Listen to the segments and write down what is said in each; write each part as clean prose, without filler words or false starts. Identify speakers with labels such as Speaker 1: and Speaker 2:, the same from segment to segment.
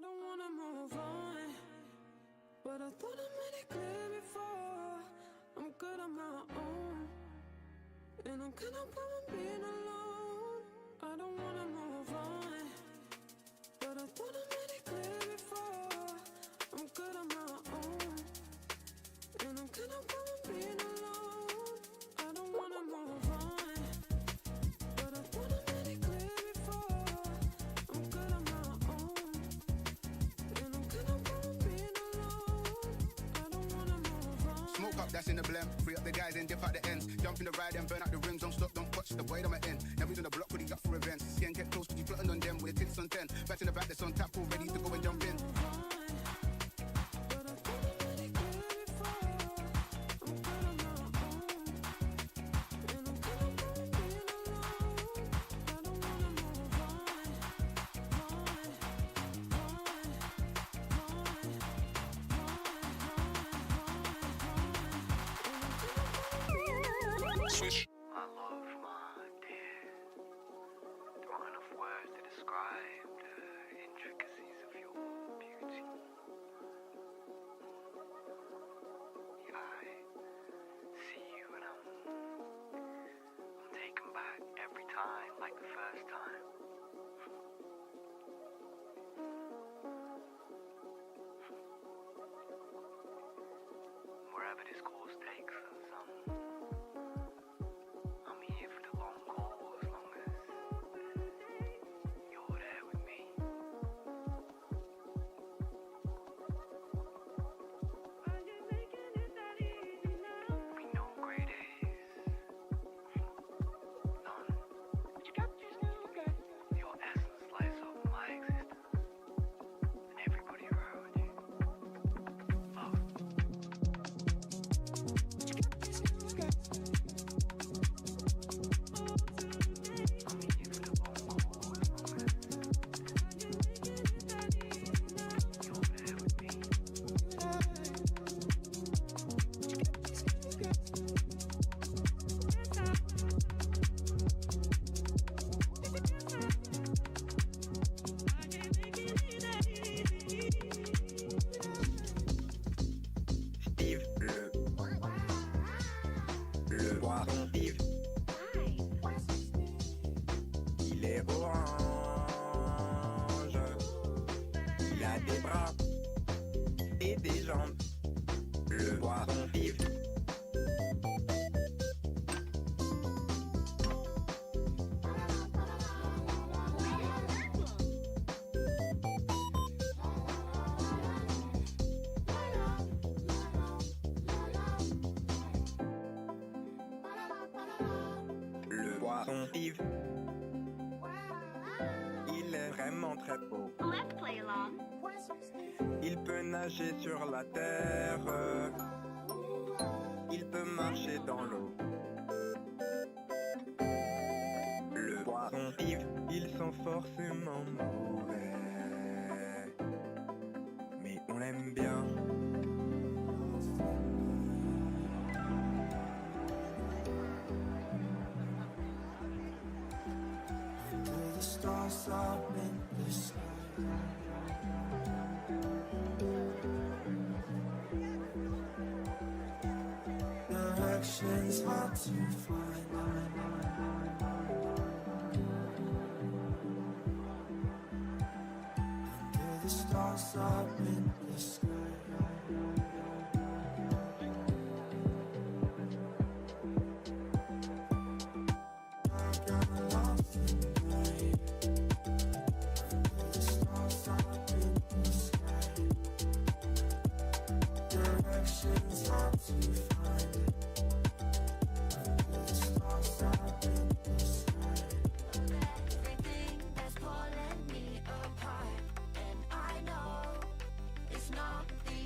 Speaker 1: I don't wanna move on, but I thought I made it clear before. I'm good on my own, and I'm kinda problem being alone. I don't wanna move on, but I thought I made it clear before. I'm good on my own, and I'm kinda problem being alone. I don't wanna move on, but I thought I made it clear before. I'm good on my own, and I'm kinda problem being alone. I don't wanna move on.
Speaker 2: Smoke up, that's in the blem. Free up the guys and dip out the ends. Jump in the ride and burn out the rims. Don't stop, don't watch the boy on my end. Never on the block with the up for events. Skin get close, you plotting on them with the tits on 10. Back in the back, that's on tap, all ready to go and jump in.
Speaker 3: I love my dear. There aren't enough words to describe the intricacies of your beauty. I see you and I'm taken back every time, like the first time. Wherever this course takes us, I'm here for the long haul as long as you're there with me. We know great days. None. Your essence lights up my existence and everybody around you. Love.
Speaker 4: Steve, le poisson Steve, il est orange, il a des bras et des jambes, le poisson Steve. Le poisson Steve, il est vraiment très beau.
Speaker 5: Let's play along.
Speaker 4: Il peut nager sur la terre, il peut marcher dans l'eau. Le poisson Steve, ils sont forcément mauvais, mais on l'aime bien.
Speaker 1: Under the stars up in the sky. Directions hard to find. Under the stars up in the sky. I got lost in the night. Under the stars up in the sky. Directions hard to find. Under the stars up in the sky.
Speaker 5: Everything that's pulling me apart, and I know it's not the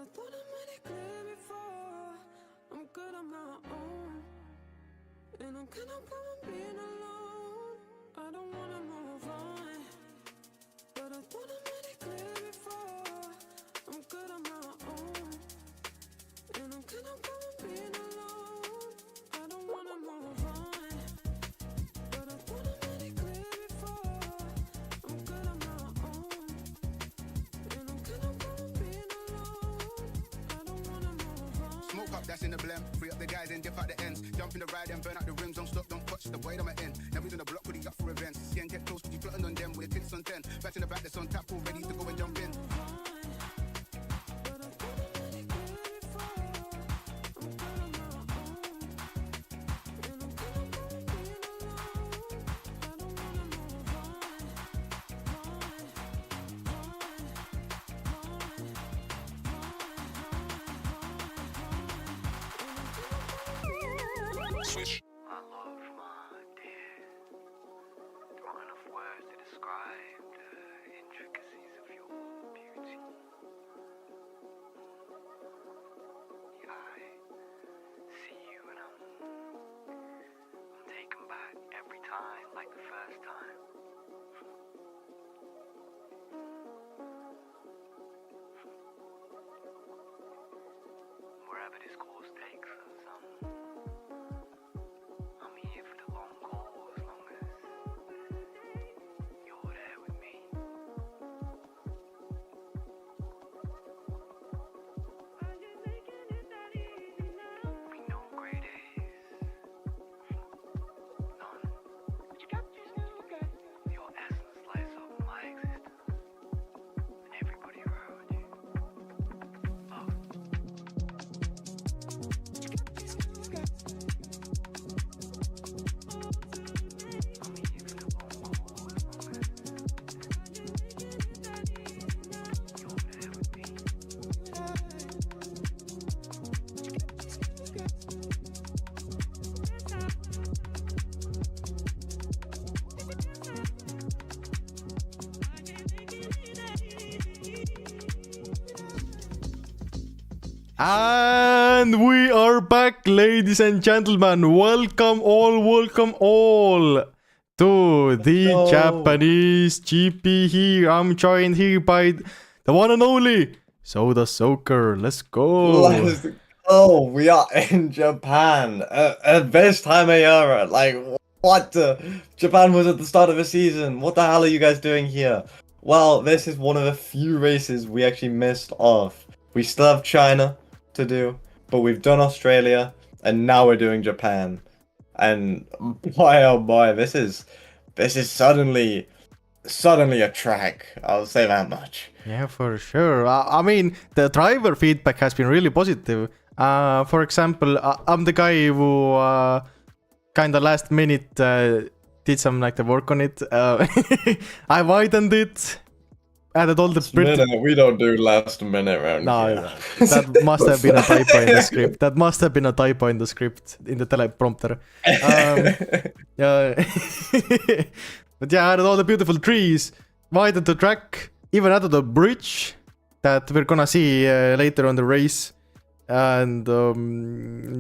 Speaker 1: I thought I made it clear before. I'm good on my own, and I'm kind of problem being alone. I don't wanna move on, but I thought I made it clear before. I'm good on my own, and I'm kind of problem being alone. I don't wanna move on, but I thought I made it clear before. I'm good on my own, and I'm kind of problem being alone. I don't wanna move on.
Speaker 2: Smoke up, that's in the blem. Free up the guys and dip out the ends. Jump in the ride and burn out the rims. Don't stop, don't touch the way that I'm in. Now we on the block with the up for events. Skin get close, cause you plotting on them with the tints on 10. Back in the back, that's on tap, all ready to go and jump in.
Speaker 3: I love my dear. There aren't enough words to describe the intricacies of your beauty. Yeah, I see you and I'm taken back every time, like the first time. Wherever this course takes us, I'm here for the long haul as long as you're there with me. We know great days. None. Your essence lights up my existence and everybody around you. Love.
Speaker 6: And we are back, ladies and gentlemen. Welcome all to the Japanese GP here. I'm joined here by the one and only Soda Soaker. Let's go.
Speaker 7: Let's go. We are in Japan at this time of year. Like, what? Japan was at the start of the season. What the hell are you guys doing here? Well, this is one of the few races we actually missed off. We still have China to do, but we've done Australia, and now we're doing Japan. And boy, oh boy, this is suddenly a track. I'll say that much.
Speaker 6: Yeah, for sure. I mean, the driver feedback has been really positive. For example, I'm the guy who kind of last minute did some like the work on it. I widened it, added all the
Speaker 7: We don't do last minute around here.
Speaker 6: That must have been a typo in the script. That must have been a typo in the script, in the teleprompter. But yeah, added all the beautiful trees, widened the track, even added a bridge that we're gonna see later on the race. And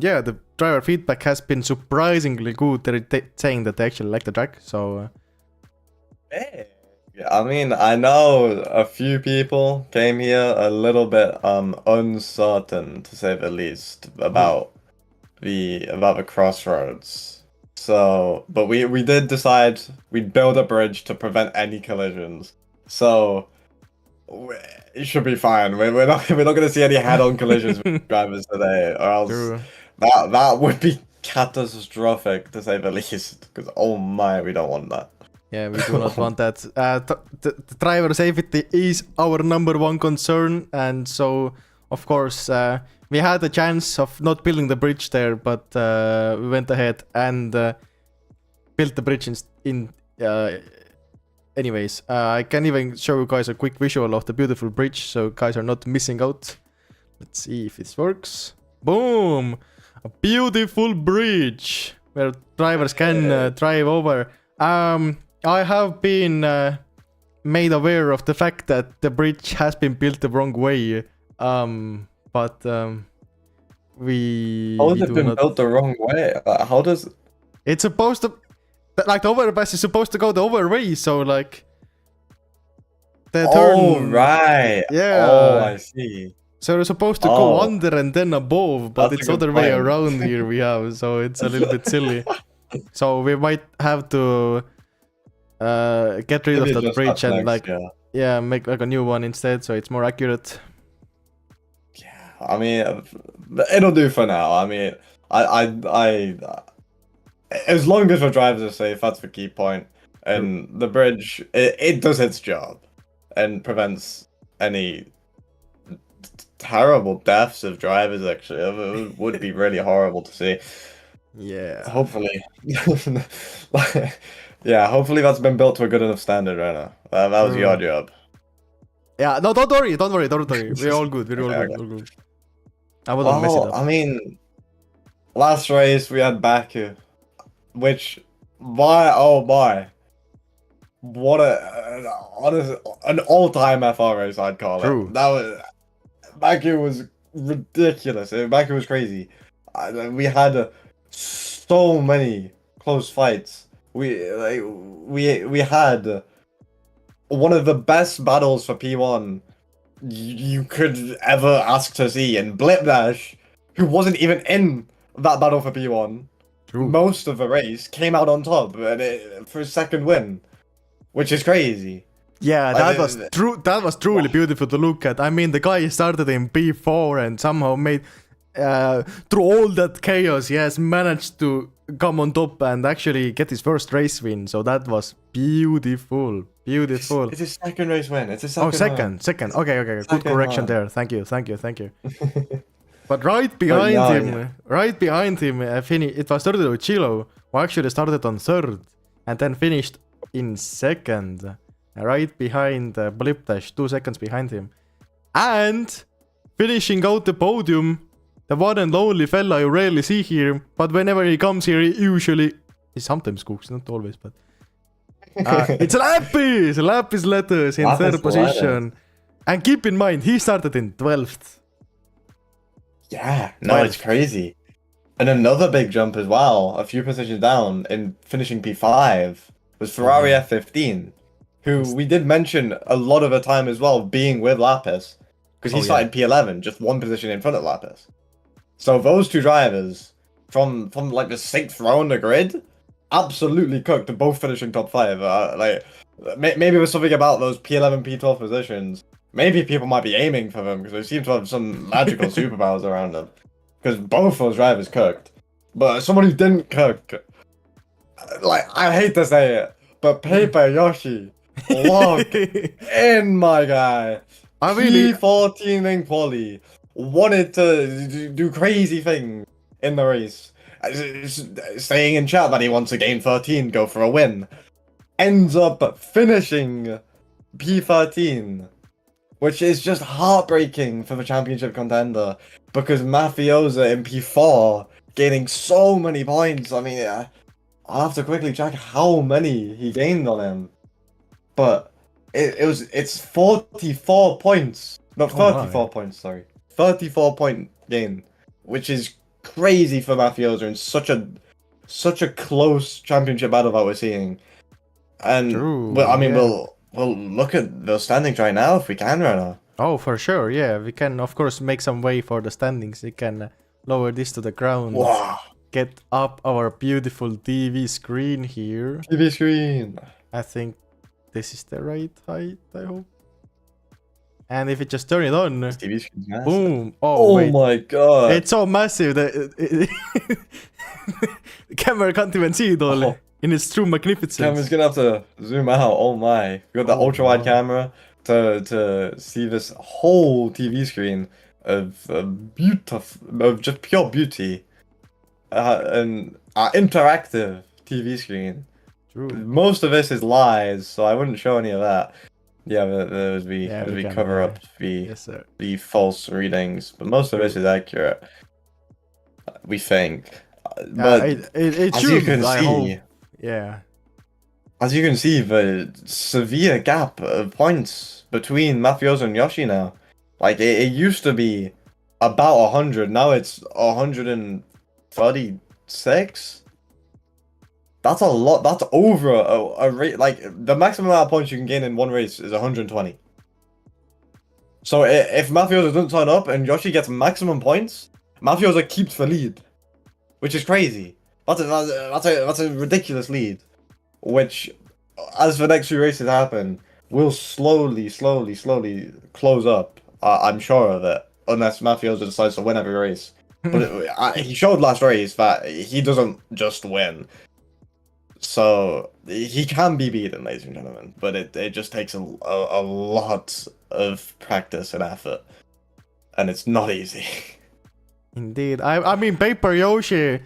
Speaker 6: yeah, the driver feedback has been surprisingly good. They're saying that they actually like the track, so...
Speaker 7: Hey. I mean, I know a few people came here a little bit uncertain, to say the least, about the crossroads. So, but we did decide we'd build a bridge to prevent any collisions. So it should be fine. We're not going to see any head-on collisions with drivers today, or else that would be catastrophic, to say the least. Because oh my, we don't want that.
Speaker 6: Yeah, we do not want that. The driver safety is our number one concern, and so, of course, we had a chance of not building the bridge there, but we went ahead and built the bridge anyways. I can even show you guys a quick visual of the beautiful bridge, so guys are not missing out. Let's see if this works. Boom! A beautiful bridge where drivers can drive over. I have been made aware of the fact that the bridge has been built the wrong way but we
Speaker 7: How has
Speaker 6: we
Speaker 7: it
Speaker 6: do
Speaker 7: been
Speaker 6: not.
Speaker 7: built the wrong way? How does...
Speaker 6: It's supposed to, like the overpass is supposed to go the other way, so like the
Speaker 7: Oh,
Speaker 6: turn.
Speaker 7: right.
Speaker 6: Yeah.
Speaker 7: Oh, I see.
Speaker 6: So they're supposed to go
Speaker 7: Oh.
Speaker 6: under and then above, but
Speaker 7: That's a
Speaker 6: it's
Speaker 7: good
Speaker 6: other way
Speaker 7: point.
Speaker 6: around here we have, so it's a little bit silly. So we might have to get rid
Speaker 7: Maybe
Speaker 6: of that
Speaker 7: adjust
Speaker 6: bridge and
Speaker 7: next,
Speaker 6: like
Speaker 7: yeah.
Speaker 6: make like a new one instead, so it's more accurate.
Speaker 7: Yeah, I mean, it'll do for now. I mean, I as long as the drivers are safe, that's the key point. And the bridge, it does its job, and prevents any terrible deaths of drivers. Actually, it would be really horrible to see.
Speaker 6: Yeah.
Speaker 7: Hopefully, yeah. Hopefully, that's been built to a good enough standard right now. That was your job.
Speaker 6: Yeah, no, don't worry. We're all good. We're all
Speaker 7: Okay,
Speaker 6: good. All good. I wouldn't mess it up.
Speaker 7: I mean, last race we had Baku, which, oh my, what an all-time FR race I'd call
Speaker 6: True.
Speaker 7: it. That was Baku was ridiculous. Baku was crazy. We had so many close fights. We had one of the best battles for P1 you could ever ask to see, and Blipdash, who wasn't even in that battle for P1 most of the race, came out on top for his second win, which is crazy.
Speaker 6: Yeah, that was true. That was truly beautiful to look at. I mean, the guy started in P4 and somehow made through all that chaos, he has managed to come on top and actually get his first race win. So that was beautiful. Beautiful.
Speaker 7: It's his second race win. It's his second.
Speaker 6: Second. Okay. Good
Speaker 7: Second
Speaker 6: correction
Speaker 7: one.
Speaker 6: there. Thank you. But right behind him, it was started with Chilo, who actually started on third and then finished in second. Right behind Blipdash, 2 seconds behind him. And finishing out the podium, the one and only fella you rarely see here, but whenever he comes here, he sometimes cooks, not always, but it's Lapis Letters in third position. And keep in mind, he started in 12th.
Speaker 7: Yeah, no, it's crazy. And another big jump as well, a few positions down in finishing P5, was Ferrari F15, who we did mention a lot of the time as well being with Lapis, because he started P11, just one position in front of Lapis. So those two drivers, from like the 6th row on the grid, absolutely cooked, both finishing top 5. Maybe there's something about those P11, P12 positions. Maybe people might be aiming for them because they seem to have some magical superpowers around them. Because both those drivers cooked. But someone who didn't cook, like, I hate to say it, but Paper Yoshi, look in, my guy.
Speaker 6: I really...
Speaker 7: P14 in quali, wanted to do crazy things in the race. Saying in chat that he wants to gain 13, go for a win. Ends up finishing P13. Which is just heartbreaking for the championship contender. Because Mafiosa in P4 gaining so many points. I mean, I'll have to quickly check how many he gained on him. But it's 44 points. No, 34 points, sorry. 34 point gain. Which is crazy for Mafiosa in such a close championship battle that we're seeing. And we'll look at the standings right now if we can right now.
Speaker 6: Oh, for sure, yeah. We can, of course, make some way for the standings. We can lower this to the ground.
Speaker 7: Wow.
Speaker 6: Get up our beautiful TV screen here.
Speaker 7: TV screen.
Speaker 6: I think this is the right height, I hope. And if it just turn it on,
Speaker 7: TV screen's massive.
Speaker 6: boom.
Speaker 7: Oh
Speaker 6: wait.
Speaker 7: my god.
Speaker 6: It's so massive that the camera can't even see it all. In its true magnificence.
Speaker 7: Camera's gonna have to zoom out. Oh my! We got the ultra wide camera to see this whole TV screen of just pure beauty, and interactive TV screen.
Speaker 6: True.
Speaker 7: Most of this is lies, so I wouldn't show any of that. Yeah, as we cover up the false readings, but most of this is accurate. We think, but
Speaker 6: it
Speaker 7: as
Speaker 6: should,
Speaker 7: you can
Speaker 6: I
Speaker 7: see.
Speaker 6: hope. Yeah.
Speaker 7: As you can see, the severe gap of points between Mafioso and Yoshi now. Like, it used to be about 100. Now it's 136. That's a lot. That's over a rate. Like, the maximum amount of points you can gain in one race is 120. So if Mafiosa doesn't turn up and Yoshi gets maximum points, Mafiosa keeps the lead, which is crazy. That's a ridiculous lead, which, as the next few races happen, will slowly close up. I'm sure of it, unless Mafiosa decides to win every race. But he showed last race that he doesn't just win. So he can be beaten, ladies and gentlemen, but it just takes a lot of practice and effort, and it's not easy.
Speaker 6: Indeed. I mean, Paper Yoshi,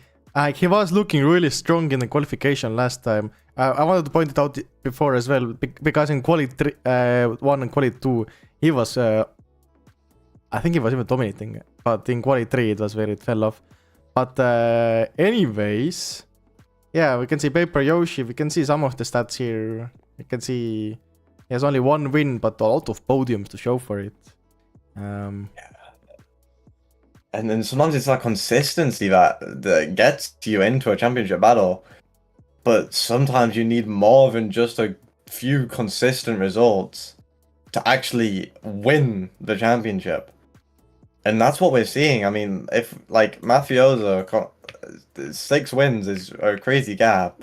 Speaker 6: he was looking really strong in the qualification last time. I wanted to point it out before as well, because in Quali 1 and Quali 2, he was, I think he was even dominating, but in Quali 3 it was where it fell off. But anyways, yeah, we can see Paper Yoshi, we can see some of the stats here. You can see he has only one win, but a lot of podiums to show for it.
Speaker 7: And then sometimes it's that consistency that gets you into a championship battle. But sometimes you need more than just a few consistent results to actually win the championship. And that's what we're seeing. I mean, if, like, Mafiosa, 6 wins is a crazy gap.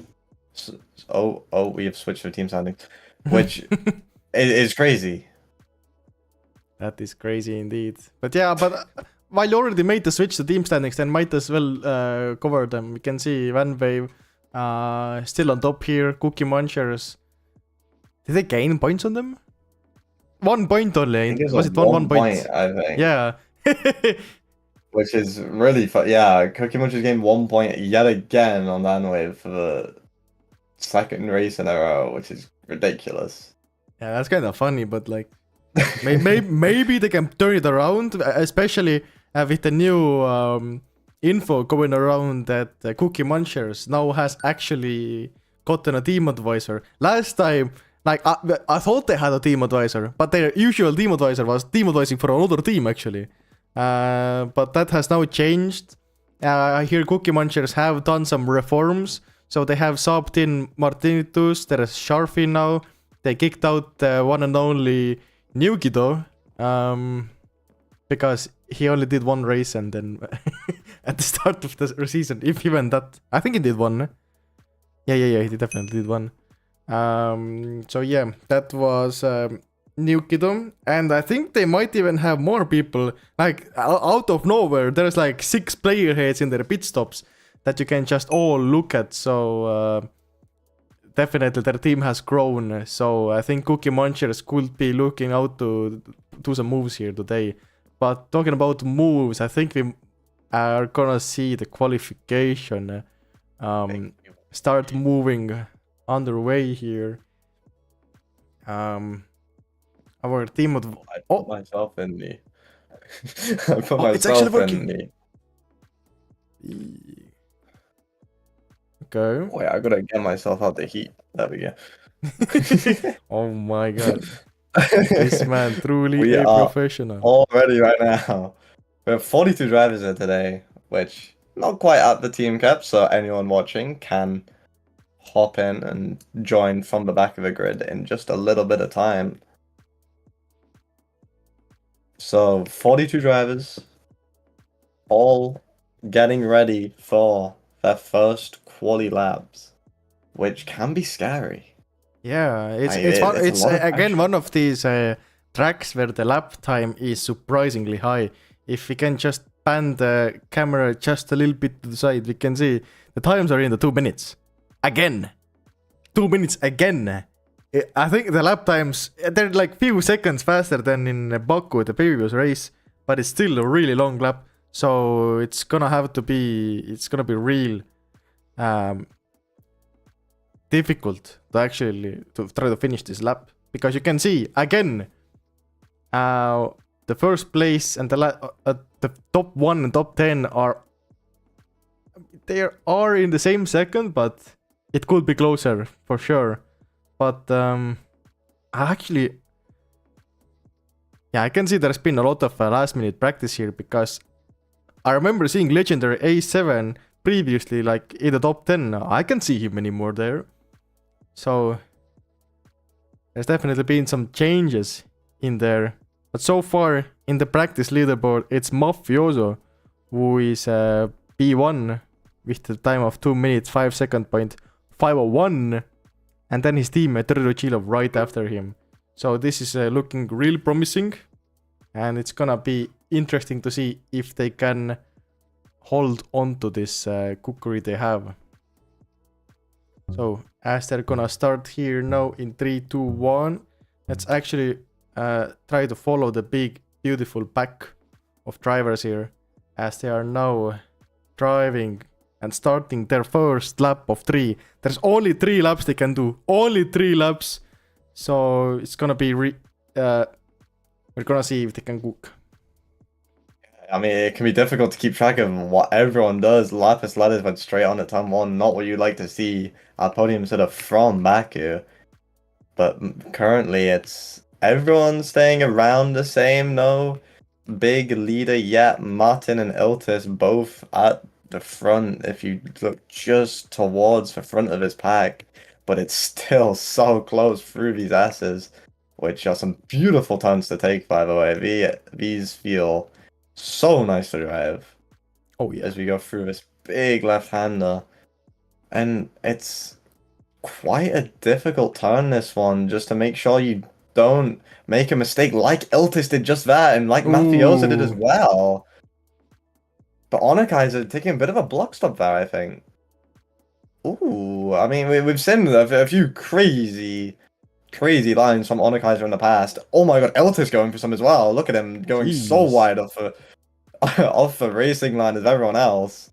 Speaker 7: So, we have switched to team standing, which is crazy.
Speaker 6: That is crazy indeed. But yeah, while you already made the switch to team standings, then might as well cover them. We can see Van Wave still on top here. Cookie Munchers. Did they gain points on them? 1 point only. Was it one point?
Speaker 7: I think.
Speaker 6: Yeah.
Speaker 7: Which is really fun. Yeah, Cookie Munchers gained 1 point yet again on Van Wave for the second race in a row, which is ridiculous.
Speaker 6: Yeah, that's kind of funny, but like, maybe they can turn it around, especially with the new info going around that Cookie Munchers now has actually gotten a team advisor. Last time, like, I thought they had a team advisor, but their usual team advisor was team advising for another team, actually. But that has now changed. I hear Cookie Munchers have done some reforms. So they have subbed in Martinitus, there is Sharfy now. They kicked out the one and only Nugido, because he only did one race and then at the start of the season, if even that. I think he did one. Yeah, he definitely did one. So yeah, that was Nugido, and I think they might even have more people. Like, out of nowhere, there's like 6 player heads in their pit stops that you can just all look at. So definitely their team has grown. So I think Cookie Munchers could be looking out to do some moves here today. But talking about moves, I think we are gonna see the qualification start moving underway here. Our team of
Speaker 7: I put myself in the
Speaker 6: it's actually working. Okay.
Speaker 7: Wait, I gotta get myself out the heat. There we go.
Speaker 6: Oh my god. This man truly
Speaker 7: We
Speaker 6: a
Speaker 7: are
Speaker 6: professional.
Speaker 7: all ready right now. We have 42 drivers here today, which not quite at the team cap, so anyone watching can hop in and join from the back of the grid in just a little bit of time. So 42 drivers, all getting ready for their first Quali Labs, which can be scary.
Speaker 6: Yeah, it's again one of these tracks where the lap time is surprisingly high. If we can just pan the camera just a little bit to the side, we can see the times are in the 2 minutes. Again. 2 minutes again. I think the lap times, they're like few seconds faster than in Baku, the previous race, but it's still a really long lap. So it's gonna be real difficult to actually to try to finish this lap, because you can see again the first place and the top 1 and top 10 are in the same second, but it could be closer for sure. But actually, Yeah, I can see there's been a lot of last minute practice here because I remember seeing legendary A7 previously, like in the top 10. I can't see him anymore there. So there's definitely been some changes in there. But so far in the practice leaderboard, it's Mafioso who is B1 with the time of 2 minutes 5 second point 501, and then his teammate Rino right after him. So this is looking real promising, and it's gonna be interesting to see if they can hold on to this cookery they have. So as they're gonna start here now in 3, 2, 1, let's actually try to follow the big beautiful pack of drivers here as they are now driving and starting their first lap of 3. There's only 3 laps they can do, only 3 laps. So it's gonna be we're gonna see if they can cook.
Speaker 7: I mean, it can be difficult to keep track of what everyone does. Lapis Ladders went straight on at turn 1, not what you'd like to see at podium sort of from Baku. But currently it's everyone staying around the same, no big leader yet. Martin and Iltis both at the front if you look just towards the front of his pack. But it's still so close through these S's, which are some beautiful turns to take, by the way. These feel so nice to drive.
Speaker 6: Oh yeah.
Speaker 7: As we go through this big left-hander. And it's quite a difficult turn, this one, just to make sure you don't make a mistake like Iltis did just that, and like Mafiosa did as well. But Onakai's taking a bit of a block stop there, I think. Ooh, I mean, we've seen a few crazy lines from Onakaiser in the past. Oh my god, Iltis going for some as well. Look at him going so wide off the racing line as everyone else.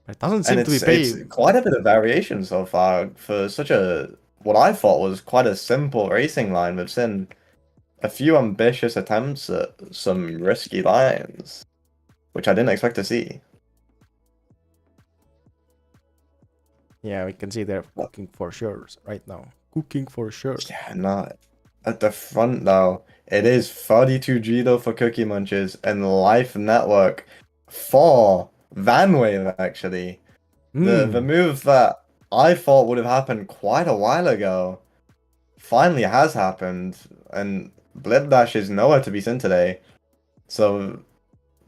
Speaker 6: It doesn't seem to be paid.
Speaker 7: It's quite a bit of variation so far for such a, what I thought was quite a simple racing line. We've seen a few ambitious attempts at some risky lines, which I didn't expect to see.
Speaker 6: Yeah, we can see they're cooking for sure right now. Cooking for sure.
Speaker 7: Yeah, no. At the front, though, it is 32 Gito for Cookie Munches and Life Network for Vanwave, actually. The move that I thought would have happened quite a while ago finally has happened, and Blipdash is nowhere to be seen today. So,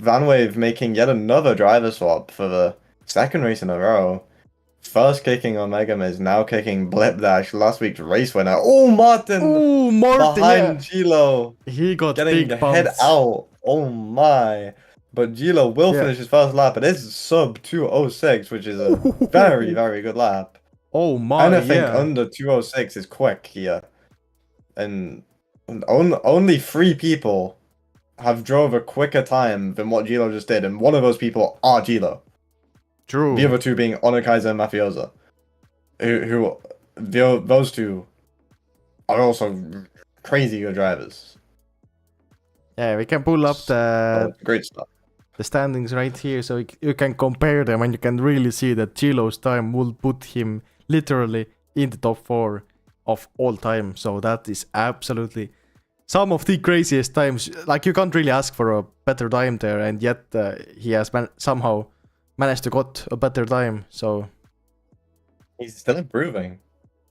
Speaker 7: Vanwave making yet another driver swap for the second race in a row. First kicking Omega Miz, now kicking Blipdash, last week's race winner. Oh, Martin!
Speaker 6: Oh, Martin!
Speaker 7: Behind Gilo.
Speaker 6: He got
Speaker 7: getting
Speaker 6: big
Speaker 7: head
Speaker 6: bumps.
Speaker 7: out. Oh my. But Gilo will finish his first lap. It is sub 206, which is a very, very good lap.
Speaker 6: Oh my,
Speaker 7: Anything under 206 is quick here. And only 3 people have drove a quicker time than what Gilo just did, and one of those people are Gilo.
Speaker 6: True.
Speaker 7: The other 2 being Onakaiser and Mafiosa. Those 2 are also crazy good drivers.
Speaker 6: Yeah, we can pull up
Speaker 7: Great stuff.
Speaker 6: The standings right here, so you can compare them, and you can really see that Gilo's time will put him literally in the top 4 of all time. So that is absolutely some of the craziest times. Like, you can't really ask for a better time there, and yet he has somehow managed to got a better time. So
Speaker 7: he's still improving.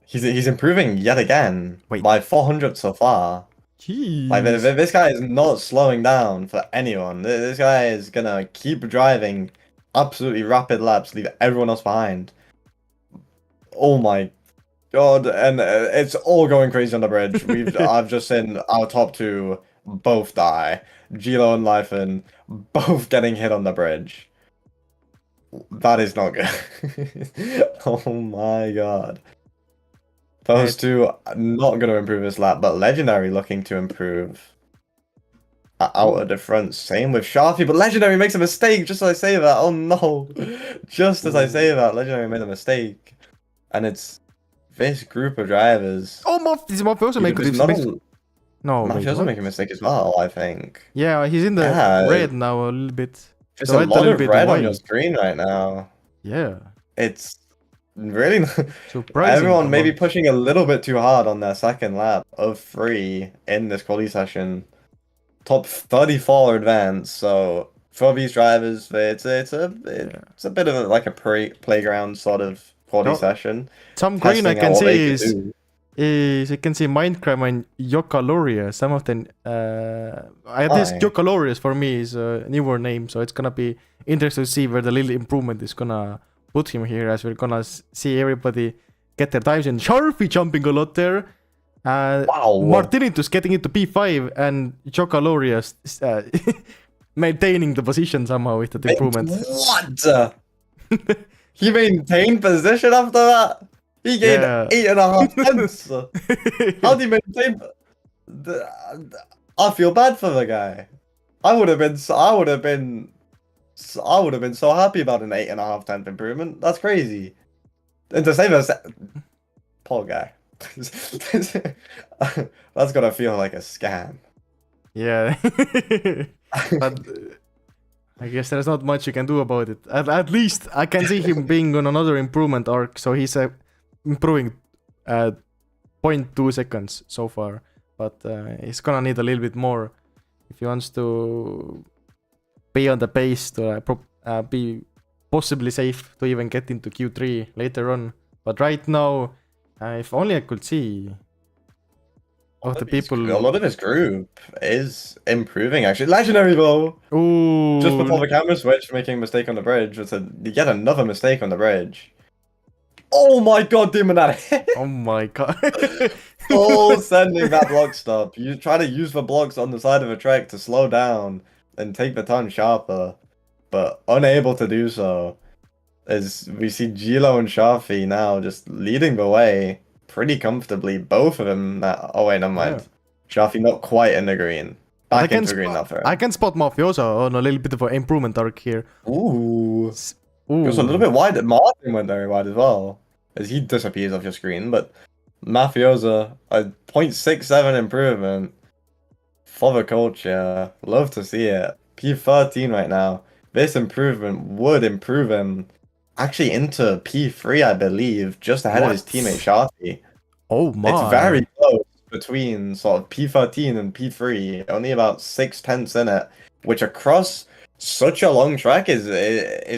Speaker 7: He's improving yet again.
Speaker 6: Wait.
Speaker 7: By 400 so far.
Speaker 6: Jeez.
Speaker 7: Like, this guy is not slowing down for anyone. This guy is gonna keep driving absolutely rapid laps, leave everyone else behind. Oh my god, and it's all going crazy on the bridge. I've just seen our top 2 both die. Gilo and Lifen both getting hit on the bridge. That is not good. Oh my god. Those 2 are not going to improve this lap, but Legendary looking to improve out of the front. Same with Sharpie, but Legendary makes a mistake just as I say that. Oh no. Just as I say that, Legendary made a mistake. And it's this group of drivers.
Speaker 6: Oh, Mafiosa making a mistake. No,
Speaker 7: Mafiosa making a mistake as well, I think.
Speaker 6: Yeah, he's in the red now a little bit.
Speaker 7: There's a lot of red on your screen right now.
Speaker 6: Yeah.
Speaker 7: It's really
Speaker 6: surprising.
Speaker 7: Everyone may be pushing a little bit too hard on their second lap of 3 in this quali session. top 34 advanced. So for these drivers, it's a bit of a playground sort of quality
Speaker 6: No,
Speaker 7: session.
Speaker 6: some green I
Speaker 7: Testing out
Speaker 6: can
Speaker 7: what they
Speaker 6: see
Speaker 7: can
Speaker 6: is
Speaker 7: do.
Speaker 6: I can see Minecraft and Yokaloria. Some of them, at least
Speaker 7: Aye.
Speaker 6: Yokaloria for me is a newer name, so it's gonna be interesting to see where the little improvement is gonna put him here, as we're gonna see everybody get their times in. Sharpie jumping a lot there.
Speaker 7: Wow.
Speaker 6: Martinitus getting into P5 and Yokaloria maintaining the position somehow with that improvement.
Speaker 7: What? He maintained position after that? He gained
Speaker 6: Yeah.
Speaker 7: 8.5 tenths. How do you maintain? I feel bad for the guy. I would have been so happy about an 8.5 tenth improvement. That's crazy. And to say this, poor guy. That's gonna feel like a scam.
Speaker 6: Yeah. But I guess there's not much you can do about it. At least I can see him being on another improvement arc, so he's improving 0.2 seconds so far. But he's gonna need a little bit more if he wants to be on the pace to be possibly safe to even get into Q3 later on. But right now, if only I could see of the people.
Speaker 7: A lot of his group is improving actually. Legendary though.
Speaker 6: Ooh.
Speaker 7: Just before the camera switch, making a mistake on the bridge. It's yet another mistake on the bridge. Oh my god, Demonati!
Speaker 6: Oh my god.
Speaker 7: Sending that block stop. You try to use the blocks on the side of a track to slow down and take the turn sharper, but unable to do so. As we see Gilo and Shafi now just leading the way pretty comfortably. Both of them now. Oh wait, never mind.
Speaker 6: Yeah.
Speaker 7: Shafi not quite in the green. Back into green now for him.
Speaker 6: I can spot Mafioso on a little bit of an improvement arc here.
Speaker 7: Ooh.
Speaker 6: Ooh.
Speaker 7: It was a little bit wide. Martin went very wide as well, as he disappears off your screen. But Mafiosa, a 0.67 improvement for the culture. Love to see it. P13 right now. This improvement would improve him actually into P3, I believe, just ahead of his teammate Shafi.
Speaker 6: Oh my.
Speaker 7: It's very close between sort of P13 and P3. Only about 6 tenths in it, which across such a long track is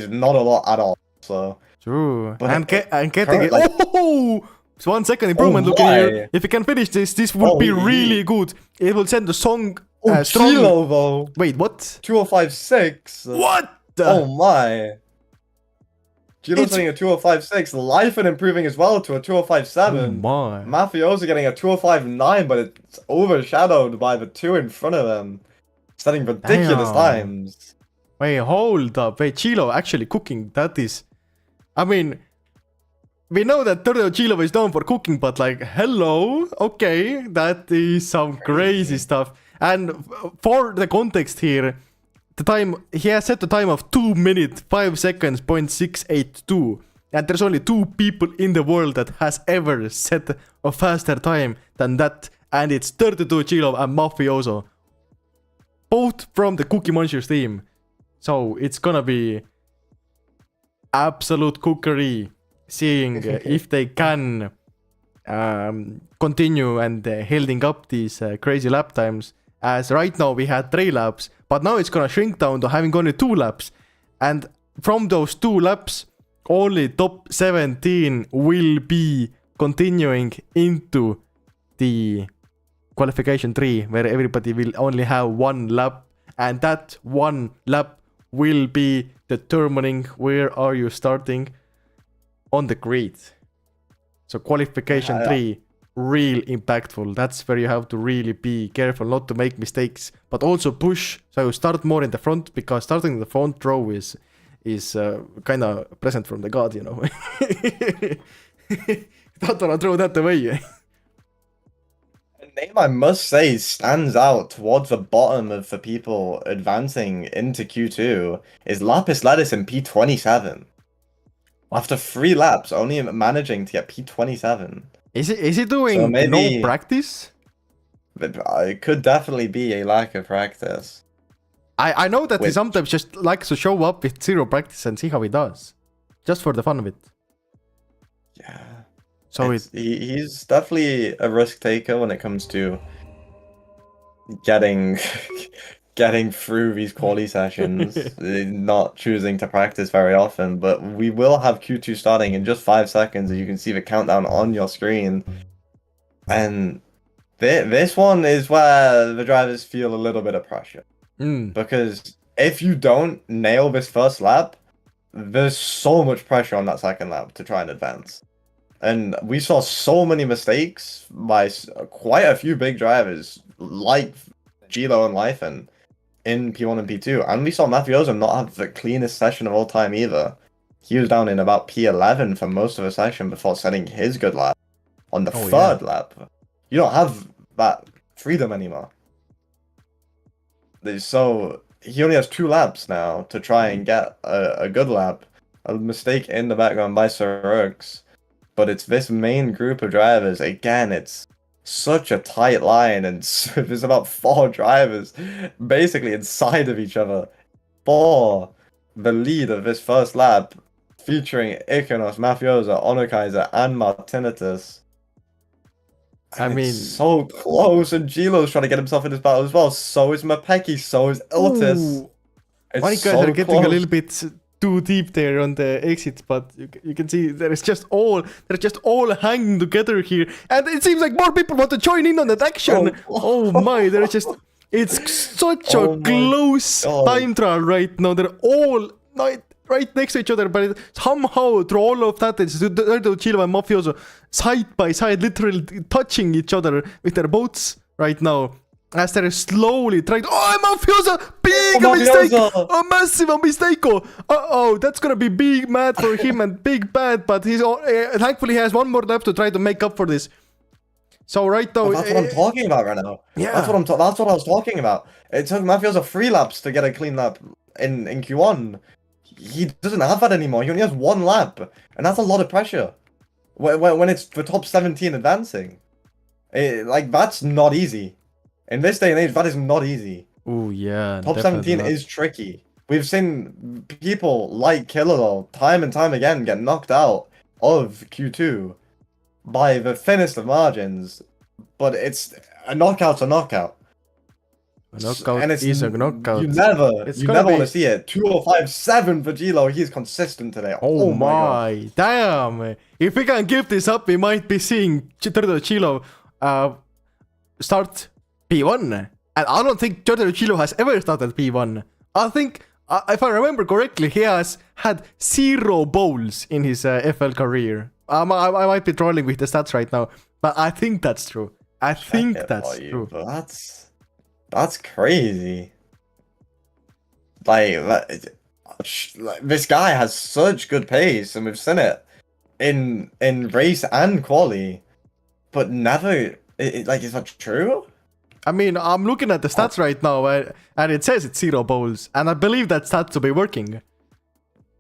Speaker 7: not a lot at all. So
Speaker 6: true.
Speaker 7: But
Speaker 6: And getting it.
Speaker 7: like-
Speaker 6: Oh! It's 1 second improvement.
Speaker 7: Oh
Speaker 6: Look here.
Speaker 7: my.
Speaker 6: If he can finish this will
Speaker 7: Oh,
Speaker 6: be
Speaker 7: he-
Speaker 6: really good. It will send the song
Speaker 7: Oh,
Speaker 6: strong.
Speaker 7: Chilo though.
Speaker 6: Wait, what?
Speaker 7: 2056.
Speaker 6: What?
Speaker 7: Oh my. Chilo's
Speaker 6: It's-
Speaker 7: getting a 2056. Life and improving as well to a
Speaker 6: Oh
Speaker 7: 2057.
Speaker 6: my.
Speaker 7: Mafioso getting a 2059, but it's overshadowed by the two in front of them. Setting ridiculous
Speaker 6: Damn.
Speaker 7: times.
Speaker 6: Wait, hold up. Wait, Chilo actually cooking. That is. I mean, we know that Tornado Chilo is known for cooking, but like, hello. Okay, that is some crazy stuff. And for the context here, the time he has set the time of 2 minutes 5 seconds 0.682, and there's only 2 people in the world that has ever set a faster time than that, and it's 32 Chilo and Mafioso, both from the Cookie Monsters team. So it's gonna be absolute cookery, seeing if they can continue and holding up these crazy lap times. As right now we had 3 laps, but now it's gonna shrink down to having only 2 laps. And from those 2 laps, only top 17 will be continuing into the qualification 3, where everybody will only have 1 lap. And that 1 lap will be determining where are you starting on the grid. So qualification 3, real impactful. That's where you have to really be careful not to make mistakes, but also push. So you start more in the front, because starting in the front row is kind of present from the god, you know. Don't wanna throw that away.
Speaker 7: A name I must say stands out towards the bottom of the people advancing into Q2 is Lapis Lettuce in P27. After 3 laps, only managing to get P27.
Speaker 6: Is he doing
Speaker 7: So maybe-
Speaker 6: no practice?
Speaker 7: It could definitely be a lack of practice.
Speaker 6: I know that he
Speaker 7: Which-
Speaker 6: sometimes just likes to show up with 0 practice and see how he does, just for the fun of it.
Speaker 7: Yeah.
Speaker 6: So
Speaker 7: he's definitely a risk taker when it comes to getting getting through these quali sessions, not choosing to practice very often. But we will have Q2 starting in just 5 seconds, as you can see the countdown on your screen. And this one is where the drivers feel a little bit of pressure. Because if you don't nail this first lap, there's so much pressure on that second lap to try and advance. And we saw so many mistakes by quite a few big drivers, like Gilo and Lythan, in P1 and P2. And we saw Mafioso not have the cleanest session of all time either. He was down in about P11 for most of the session before setting his good lap on the third lap. You don't have that freedom anymore. So he only has 2 laps now to try and get a good lap. A mistake in the background by Sirux. But it's this main group of drivers. Again, it's such a tight line, and there's about 4 drivers basically inside of each other for the lead of this first lap, featuring Ikonos, Mafioso, Onokaiser, and Martinitas.
Speaker 6: I mean,
Speaker 7: it's so close, and Gilo's trying to get himself in this battle as well. So is Mapeki, so is Iltis.
Speaker 6: It's so are getting close. A little bit too deep there on the exits, but you can see they're just all hanging together here, and it seems like more people want to join in on that action. Oh my, it's such a close time trial right now. They're all right next to each other, but somehow through all of that, it's Gilo and Mafioso side by side, literally touching each other with their boats right now. As they're slowly trying to... Oh, Mafioso! Big mistake! A massive mistake! Uh-oh, that's gonna be big mad for him and big bad, but he's thankfully he has one more lap to try to make up for this. So right now...
Speaker 7: That's what I'm talking about right now. Yeah. That's what I was talking about. It took Mafioso 3 laps to get a clean lap in Q1. He doesn't have that anymore. He only has 1 lap. And that's a lot of pressure. When it's the top 17 advancing. That's not easy. In this day and age, that is not easy.
Speaker 6: Oh yeah.
Speaker 7: Top 17 is tricky. We've seen people like Killalol time and time again get knocked out of Q2 by the thinnest of margins. But it's a knockout's a knockout.
Speaker 6: A knockout is a knockout.
Speaker 7: You never want to see it. 205.7 for Gilo. He's consistent today.
Speaker 6: Oh my God. Damn. If we can give this up, we might be seeing Gilo start P1. And I don't think Gilo has ever started P1. I think, if I remember correctly, he has had 0 bowls in his FL career. I might be trolling with the stats right now, but I think that's true. I think that's true.
Speaker 7: That's crazy. This guy has such good pace, and we've seen it in race and quali, but never. Is that true?
Speaker 6: I mean, I'm looking at the stats right now, and it says it's 0 bowls, and I believe that stat to be working.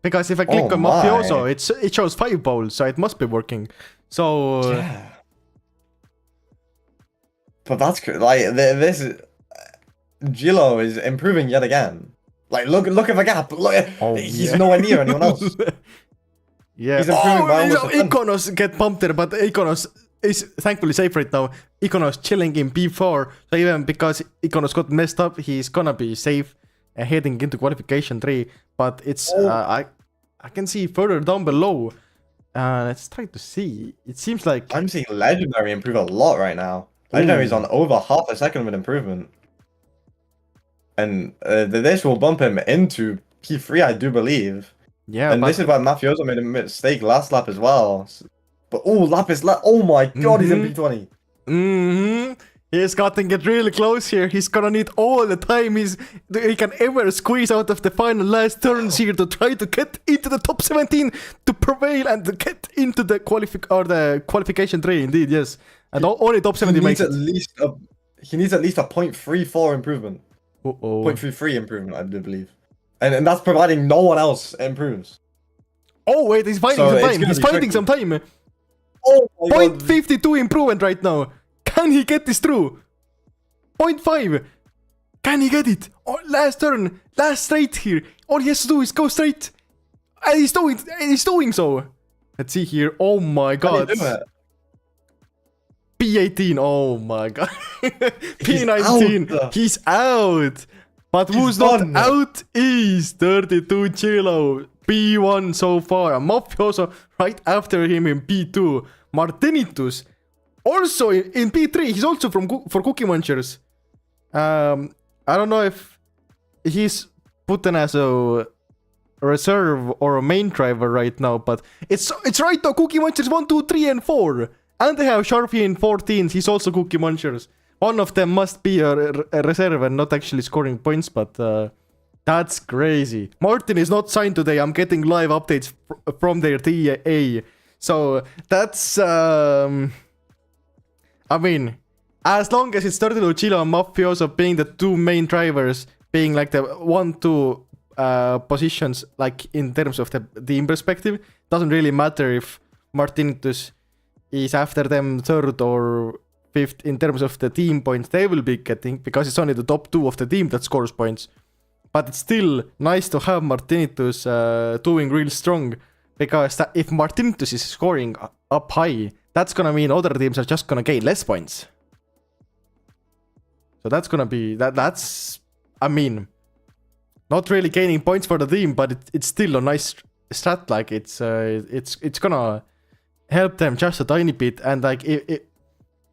Speaker 6: Because if I click on Mafioso, it shows 5 bowls, so it must be working. So
Speaker 7: yeah. But that's this is. Gilo is improving yet again. Look at the gap. He's nowhere near anyone else.
Speaker 6: Yeah.
Speaker 7: He's improving by almost
Speaker 6: Ikonos get bumped there, but Ikonos is thankfully safe right now. Ikonos chilling in P4, so even because Ikonos got messed up, he's gonna be safe heading into qualification 3. But it's I can see further down below. Let's try to see. It seems like
Speaker 7: I'm seeing Legendary improve a lot right now. Legendary is on over half a second of an improvement. And this will bump him into P3, I do believe.
Speaker 6: Yeah,
Speaker 7: and this is why Mafioso made a mistake last lap as well. But oh my God, he's in P20.
Speaker 6: He's gotta get really close here. He's gonna need all the time he can ever squeeze out of the final last turns here to try to get into the top 17 to prevail and to get into the qualification 3. Indeed, yes. And only top 17 makes it.
Speaker 7: He needs at least a 0.34 improvement. 0.33 improvement, I do believe. And that's providing no one else improves.
Speaker 6: Oh wait, he's finding some time. He's finding some time.
Speaker 7: Oh my
Speaker 6: 0.52 improvement right now. Can he get this through? 0.5. Can he get it? Oh, last turn, last straight here. All he has to do is go straight. And he's doing so. Let's see here. Oh my God. P18, oh my god. P19, he's out. But who's not
Speaker 7: done.
Speaker 6: out is 32 Chilo, P1 so far. Mafioso right after him in P2. Martinitus also in P3. He's also for Cookie Munchers. I don't know if he's put in as a reserve or a main driver right now, but it's right now. Cookie Munchers 1, 2, 3, and 4. And they have Sharpie in 14. He's also Cookie Munchers. One of them must be a reserve and not actually scoring points, but that's crazy. Martin is not signed today. I'm getting live updates from their TA. So that's, I mean, as long as it's 32 Chilo and Mafioso being the two main drivers, being like the 1-2 positions, like in terms of the team perspective, doesn't really matter if Martinitus is after them third or fifth in terms of the team points they will be getting, because it's only the top 2 of the team that scores points. But it's still nice to have Martinitus doing real strong, because if Martinitus is scoring up high, that's gonna mean other teams are just gonna gain less points. So that's gonna be that's I mean, not really gaining points for the team, but it's still a nice strat. Like it's gonna help them just a tiny bit, and like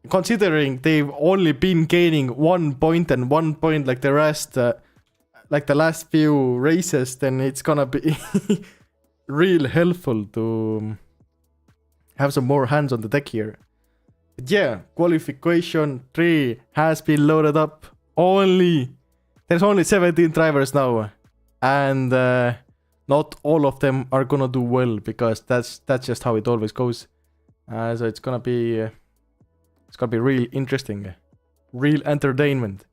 Speaker 6: considering they've only been gaining 1 point and 1 point like the rest, like the last few races, then it's gonna be real helpful to have some more hands on the deck here. But yeah, qualification 3 has been loaded up. There's only 17 drivers now, and not all of them are gonna do well, because that's just how it always goes. So it's gonna be real interesting, real entertainment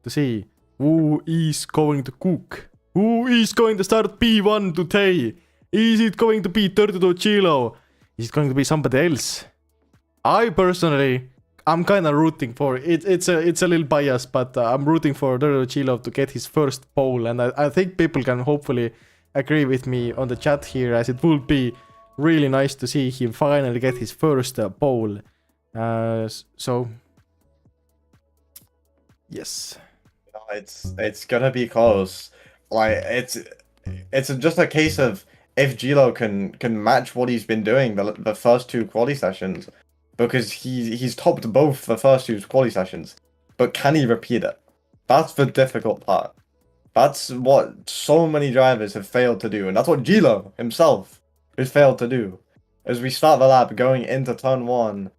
Speaker 6: to see who is going to cook, who is going to start P1 today. Is it going to be 32 Chilo? Is it going to be somebody else? I personally, I'm kind of rooting for it. It's a little biased, but I'm rooting for 32 Chilo to get his first pole, and I think people can hopefully agree with me on the chat here, as it would be really nice to see him finally get his first pole. So yes,
Speaker 7: it's gonna be close. Like it's just a case of if Gilo can match what he's been doing the first 2 quali sessions, because he's topped both the first 2 quali sessions, but can he repeat it? That's the difficult part. That's what so many drivers have failed to do, and that's what Gilo himself has failed to do. As we start the lap going into turn 1,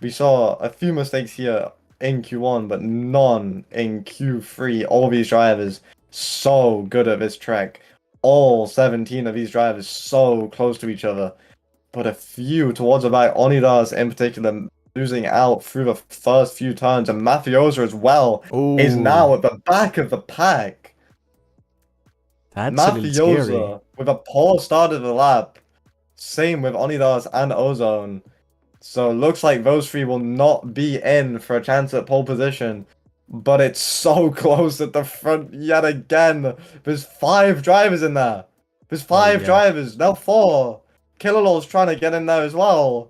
Speaker 7: we saw a few mistakes here in Q1, but none in Q3. All these drivers so good at this track. All 17 of these drivers so close to each other. But a few towards the back, Onidas in particular, losing out through the first few turns. And Mafiosa as well is now at the back of the pack.
Speaker 6: That's
Speaker 7: Mafiosa with a poor start of the lap. Same with Onidas and Ozone. So it looks like those 3 will not be in for a chance at pole position. But it's so close at the front yet again. There's 5 drivers in there. There's 5 drivers, now 4. Killalow's trying to get in there as well.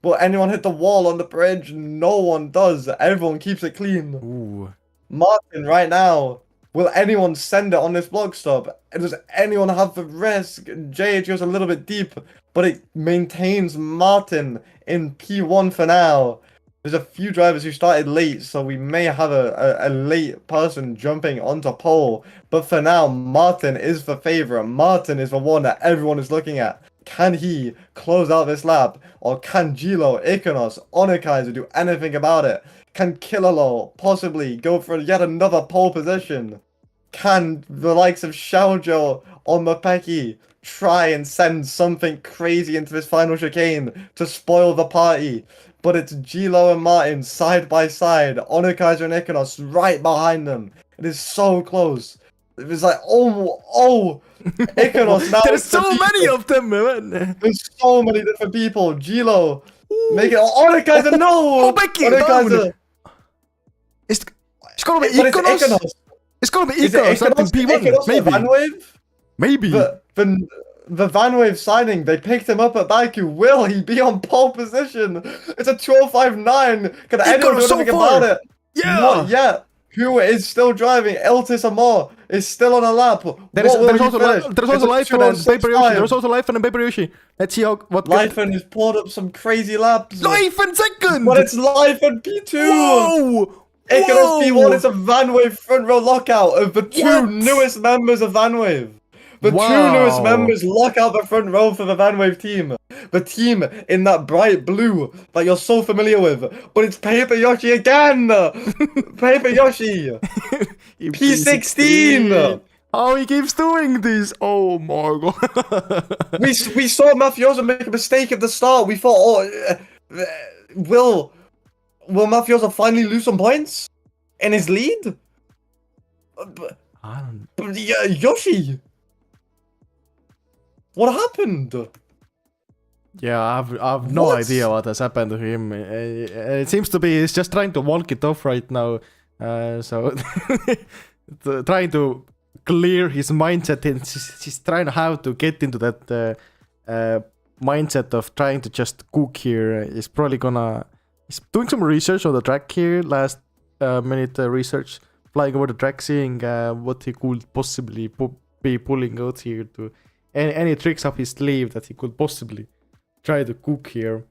Speaker 7: Will anyone hit the wall on the bridge? No one does. Everyone keeps it clean.
Speaker 6: Ooh.
Speaker 7: Martin right now. Will anyone send it on this block stop? Does anyone have the risk? JH goes a little bit deep, but it maintains Martin in P1 for now. There's a few drivers who started late, so we may have a late person jumping onto pole. But for now, Martin is the favorite. Martin is the one that everyone is looking at. Can he close out this lap? Or can Gilo, Ikonos, Onikaiser do anything about it? Can Killalo possibly go for yet another pole position? Can the likes of Xiaojo or Mapeki try and send something crazy into this final chicane to spoil the party? But it's Gilo and Martin side by side. Onikaiser and Ikonos right behind them. It is so close. It was like, oh, Ikonos now.
Speaker 6: There's so many of them, man.
Speaker 7: There's so many different people. Gilo, make it. Onikaiser, no.
Speaker 6: Oh, Becky, Onikaiser. It's gonna be Ikonos. It's gonna be Ikonos. P1, maybe.
Speaker 7: Vanwave?
Speaker 6: Maybe.
Speaker 7: the VanWave signing, they picked him up at Baku. Will he be on pole position? It's a 12.59. Can anyone do anything about it?
Speaker 6: Yeah.
Speaker 7: Not yet. Who is still driving? Eltis Amor is still on a lap.
Speaker 6: There's
Speaker 7: What will he
Speaker 6: also
Speaker 7: finish?
Speaker 6: there's also
Speaker 7: It's a
Speaker 6: Life and Paper Yoshi.
Speaker 7: 2:06.5.
Speaker 6: There's also Life and Paper Yoshi. Let's see what
Speaker 7: Lifen has pulled up some crazy laps.
Speaker 6: Life and second.
Speaker 7: But it's Lifen P2.
Speaker 6: Whoa.
Speaker 7: Icarus P1, it's a VanWave front row lockout of the two
Speaker 6: What?
Speaker 7: newest members of VanWave. The
Speaker 6: Wow.
Speaker 7: two newest members lock out the front row for the VanWave team. The team in that bright blue that you're so familiar with. But it's Paper Yoshi again! Paper Yoshi! P16!
Speaker 6: Oh, he keeps doing this. Oh my god.
Speaker 7: We saw Mafioso make a mistake at the start. We thought, will Mafioso finally lose some points in his lead?
Speaker 6: I don't.
Speaker 7: But Yoshi, what happened?
Speaker 6: Yeah, I've no
Speaker 7: What?
Speaker 6: idea what has happened to him. It seems to be he's just trying to walk it off right now. So trying to clear his mindset. And he's trying how to get into that mindset of trying to just cook here. He's probably he's doing some research on the track here. Last minute research, flying over the track, seeing what he could possibly be pulling out here to any tricks up his sleeve that he could possibly try to cook here.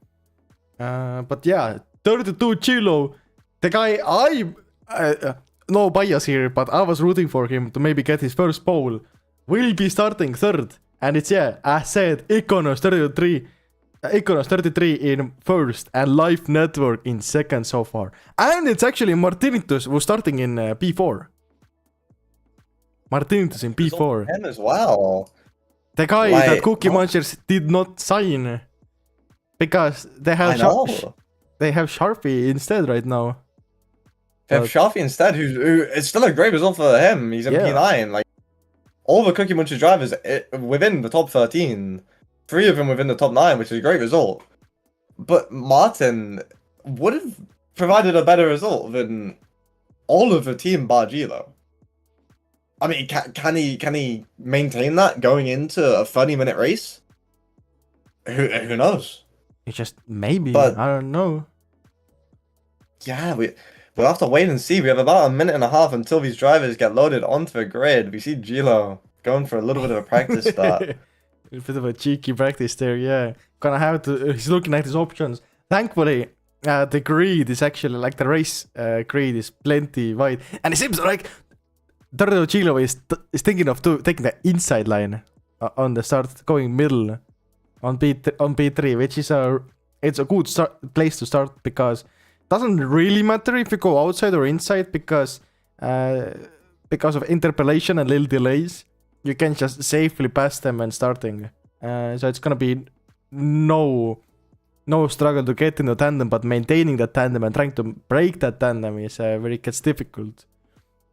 Speaker 6: But yeah, 32 Chilo, the guy no bias here, but I was rooting for him to maybe get his first pole, will be starting third. And it's, yeah, as said, Iconos 33 in first and Life Network in second so far. And it's actually Martinitus who's starting in P4. Martinitus in P4.
Speaker 7: Him as well.
Speaker 6: The guy
Speaker 7: Like,
Speaker 6: that Cookie Munchers did not sign because they have Sharpie instead right now.
Speaker 7: They have Shafi instead, who it's still a great result for him. He's in
Speaker 6: Yeah.
Speaker 7: P9. Like all the Cookie Muncher drivers within the top 13, 3 of them within the top 9, which is a great result. But Martin would have provided a better result than all of the team bar Gilo. I mean, can he maintain that going into a 30-minute race? Who knows?
Speaker 6: It's just maybe,
Speaker 7: But-
Speaker 6: I don't know.
Speaker 7: Yeah, we'll have to wait and see. We have about a minute and a half until these drivers get loaded onto the grid. We see Gilo going for a little bit of a practice start.
Speaker 6: A bit of a cheeky practice there, yeah. Gonna have to. He's looking at his options. Thankfully, the grid is actually like the race grid is plenty wide, and it seems like Tordo Chilo is thinking of taking the inside line on the start, going middle on P3, which is a good place to start because it doesn't really matter if you go outside or inside because of interpolation and little delays. You can just safely pass them when starting. So it's gonna be no struggle to get in the tandem, but maintaining that tandem and trying to break that tandem is gets difficult.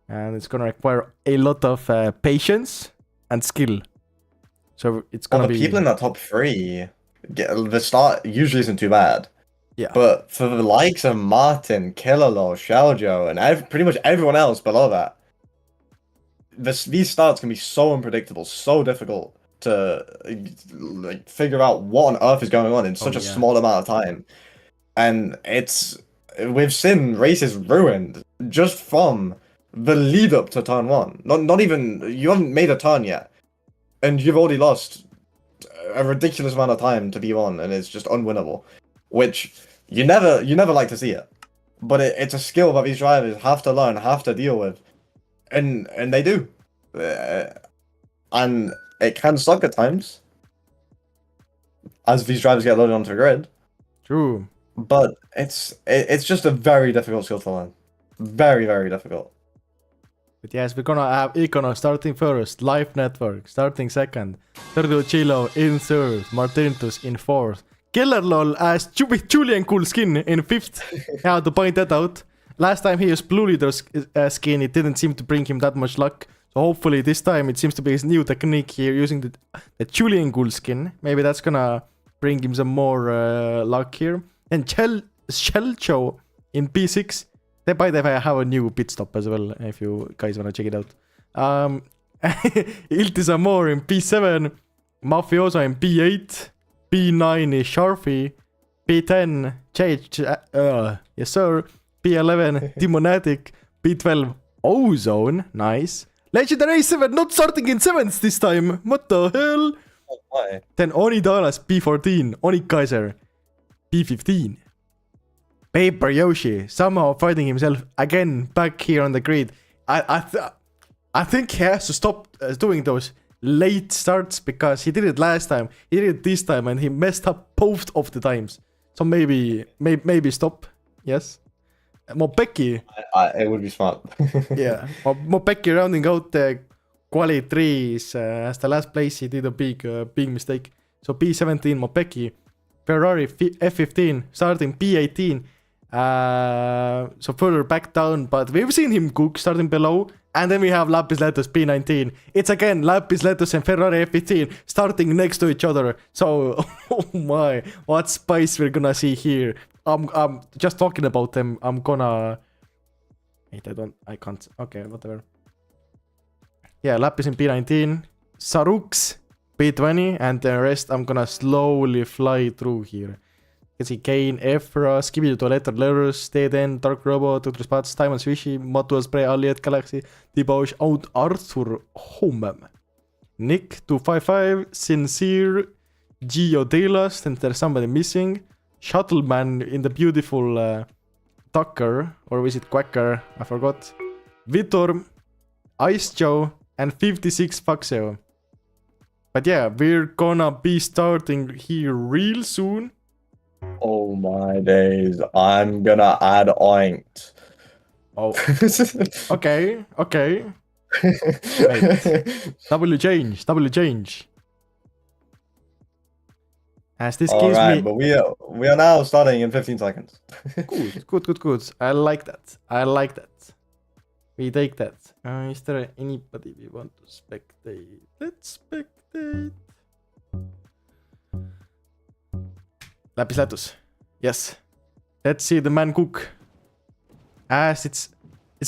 Speaker 6: And it's gonna require a lot of patience and skill. So it's gonna be...
Speaker 7: people in that top 3, the start usually isn't too bad.
Speaker 6: Yeah.
Speaker 7: But for the likes of Martin, Killalo, Xiaojo, and pretty much everyone else below that, these starts can be so unpredictable, so difficult to like figure out what on earth is going on in such a small amount of time. And we've seen races ruined just from the lead up to turn 1. Not even, you haven't made a turn yet, and you've already lost a ridiculous amount of time to B1, and it's just unwinnable. Which you never like to see it, but it's a skill that these drivers have to learn, have to deal with, and they do, and it can suck at times as these drivers get loaded onto the grid.
Speaker 6: True.
Speaker 7: But it's just a very difficult skill to learn, very, very difficult.
Speaker 6: But yes, we're gonna have Icono starting first, Life Network starting second, Tordo Chilo in third, Martinitus in fourth, Killer LOL as Julian Cool Skin in fifth. I have to point that out. Last time he used Blue Leader skin, it didn't seem to bring him that much luck. So hopefully this time it seems to be his new technique here, using the Julian Cool Skin. Maybe that's gonna bring him some more luck here. And Shellcho in P6. They, by the way, have a new pit stop as well, if you guys wanna check it out. Iltis Amor in P7. Mafioso in B8. B9 is Sharpie. B10, yes sir. B11, Demonatic. B12, Ozone, nice. Legendary 7, not starting in 7th this time. What the hell?
Speaker 7: Oh, why?
Speaker 6: Then Oni Dallas, B14. Oni Kaiser, B15. Paper Yoshi, somehow finding himself again back here on the grid. I think he has to stop doing those late starts because he did it last time, he did it this time, and he messed up both of the times. So maybe stop. Yes. Mopeki.
Speaker 7: It would be smart.
Speaker 6: Yeah. Mopeki rounding out the quali 3s as the last place. He did a big mistake. So B17 Mopeki. Ferrari F15 starting B18. So further back down, but we've seen him cook starting below. And then we have Lapis Letus P19. It's again Lapis Letus and Ferrari F15 starting next to each other. So, oh my, what spice we're gonna see here. I'm just talking about them. I'm gonna... Wait, I can't. Okay, whatever. Yeah, Lapis in P19. Sarux P20. And the rest I'm gonna slowly fly through here. You can see Kane, Efra, Skibidi Toilet, Lerus, Dead Dark Robo, Dr. Spots, Timon Swishy, Motua Spray, Allied Galaxy, Debosh, Out Arthur, Homem, Nick 255, Sincere, Gio Delas, then there's somebody missing, Shuttleman in the beautiful Tucker, or is it Quacker? I forgot. Vitor, Ice Joe, and 56 Faxeo. But yeah, we're gonna be starting here real soon.
Speaker 7: Oh my days, I'm gonna add oinked.
Speaker 6: Oh. Okay. Wait. W change. As this gives me...
Speaker 7: but we are now starting in 15 seconds.
Speaker 6: Good. I like that. We take that. Is there anybody we want to spectate? Let's spectate. Lapis Letus. Yes. Let's see the man cook. As it's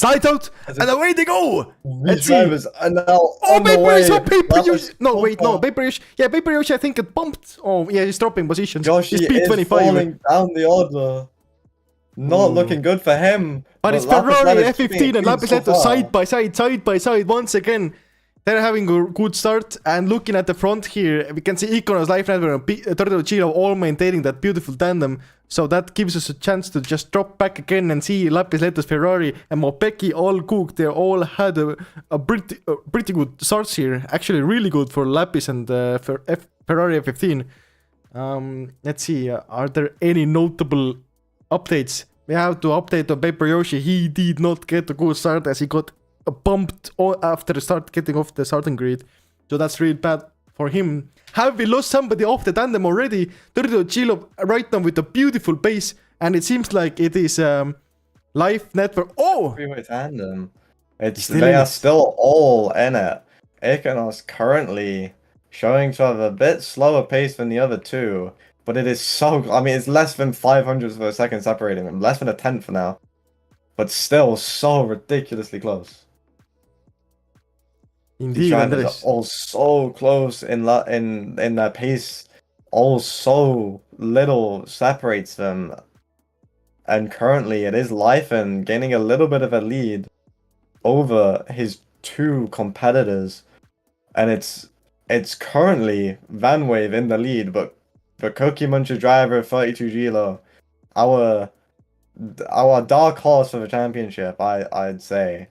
Speaker 6: light out and away they go. Let's see.
Speaker 7: Drivers are now on the
Speaker 6: Paper
Speaker 7: way.
Speaker 6: Yoshi, Paper Yoshi. No, wait, no, Paper Yoshi. Yeah, Paper Yoshi, I think it bumped. Oh, yeah, he's dropping positions.
Speaker 7: Yoshi
Speaker 6: He's
Speaker 7: is
Speaker 6: P25.
Speaker 7: falling down the order. Not looking good for him.
Speaker 6: But it's
Speaker 7: Lapis
Speaker 6: Ferrari
Speaker 7: Letus
Speaker 6: F15
Speaker 7: being
Speaker 6: and Lapis
Speaker 7: so
Speaker 6: Letus
Speaker 7: far.
Speaker 6: side by side once again. They're having a good start, and looking at the front here, we can see Iconos, Life Network, and Turtle Chiro all maintaining that beautiful tandem. So that gives us a chance to just drop back again and see Lapis Letus, Ferrari, and Mopeki all cooked. They all had a pretty good starts here. Actually, really good for Lapis and Ferrari F15. Let's see, are there any notable updates? We have to update on Paper Yoshi. He did not get a good start as he got bumped after getting off the starting grid. So that's really bad for him. Have we lost somebody off the tandem already? Turtle Chilo right now with a beautiful pace, and it seems like it is Life Network. Oh!
Speaker 7: Freeway tandem. They are still all in it. Iconos currently showing to have a bit slower pace than the other two, but it is so... I mean, it's less than 500ths of a second separating them. Less than a tenth for now. But still so ridiculously close.
Speaker 6: Indeed,
Speaker 7: These drivers are all so close in their pace. All so little separates them. And currently it is Lifen gaining a little bit of a lead over his two competitors. And it's currently Vanwave in the lead, but the Cookie Muncher driver 32 Gilo, our dark horse for the championship, I'd say,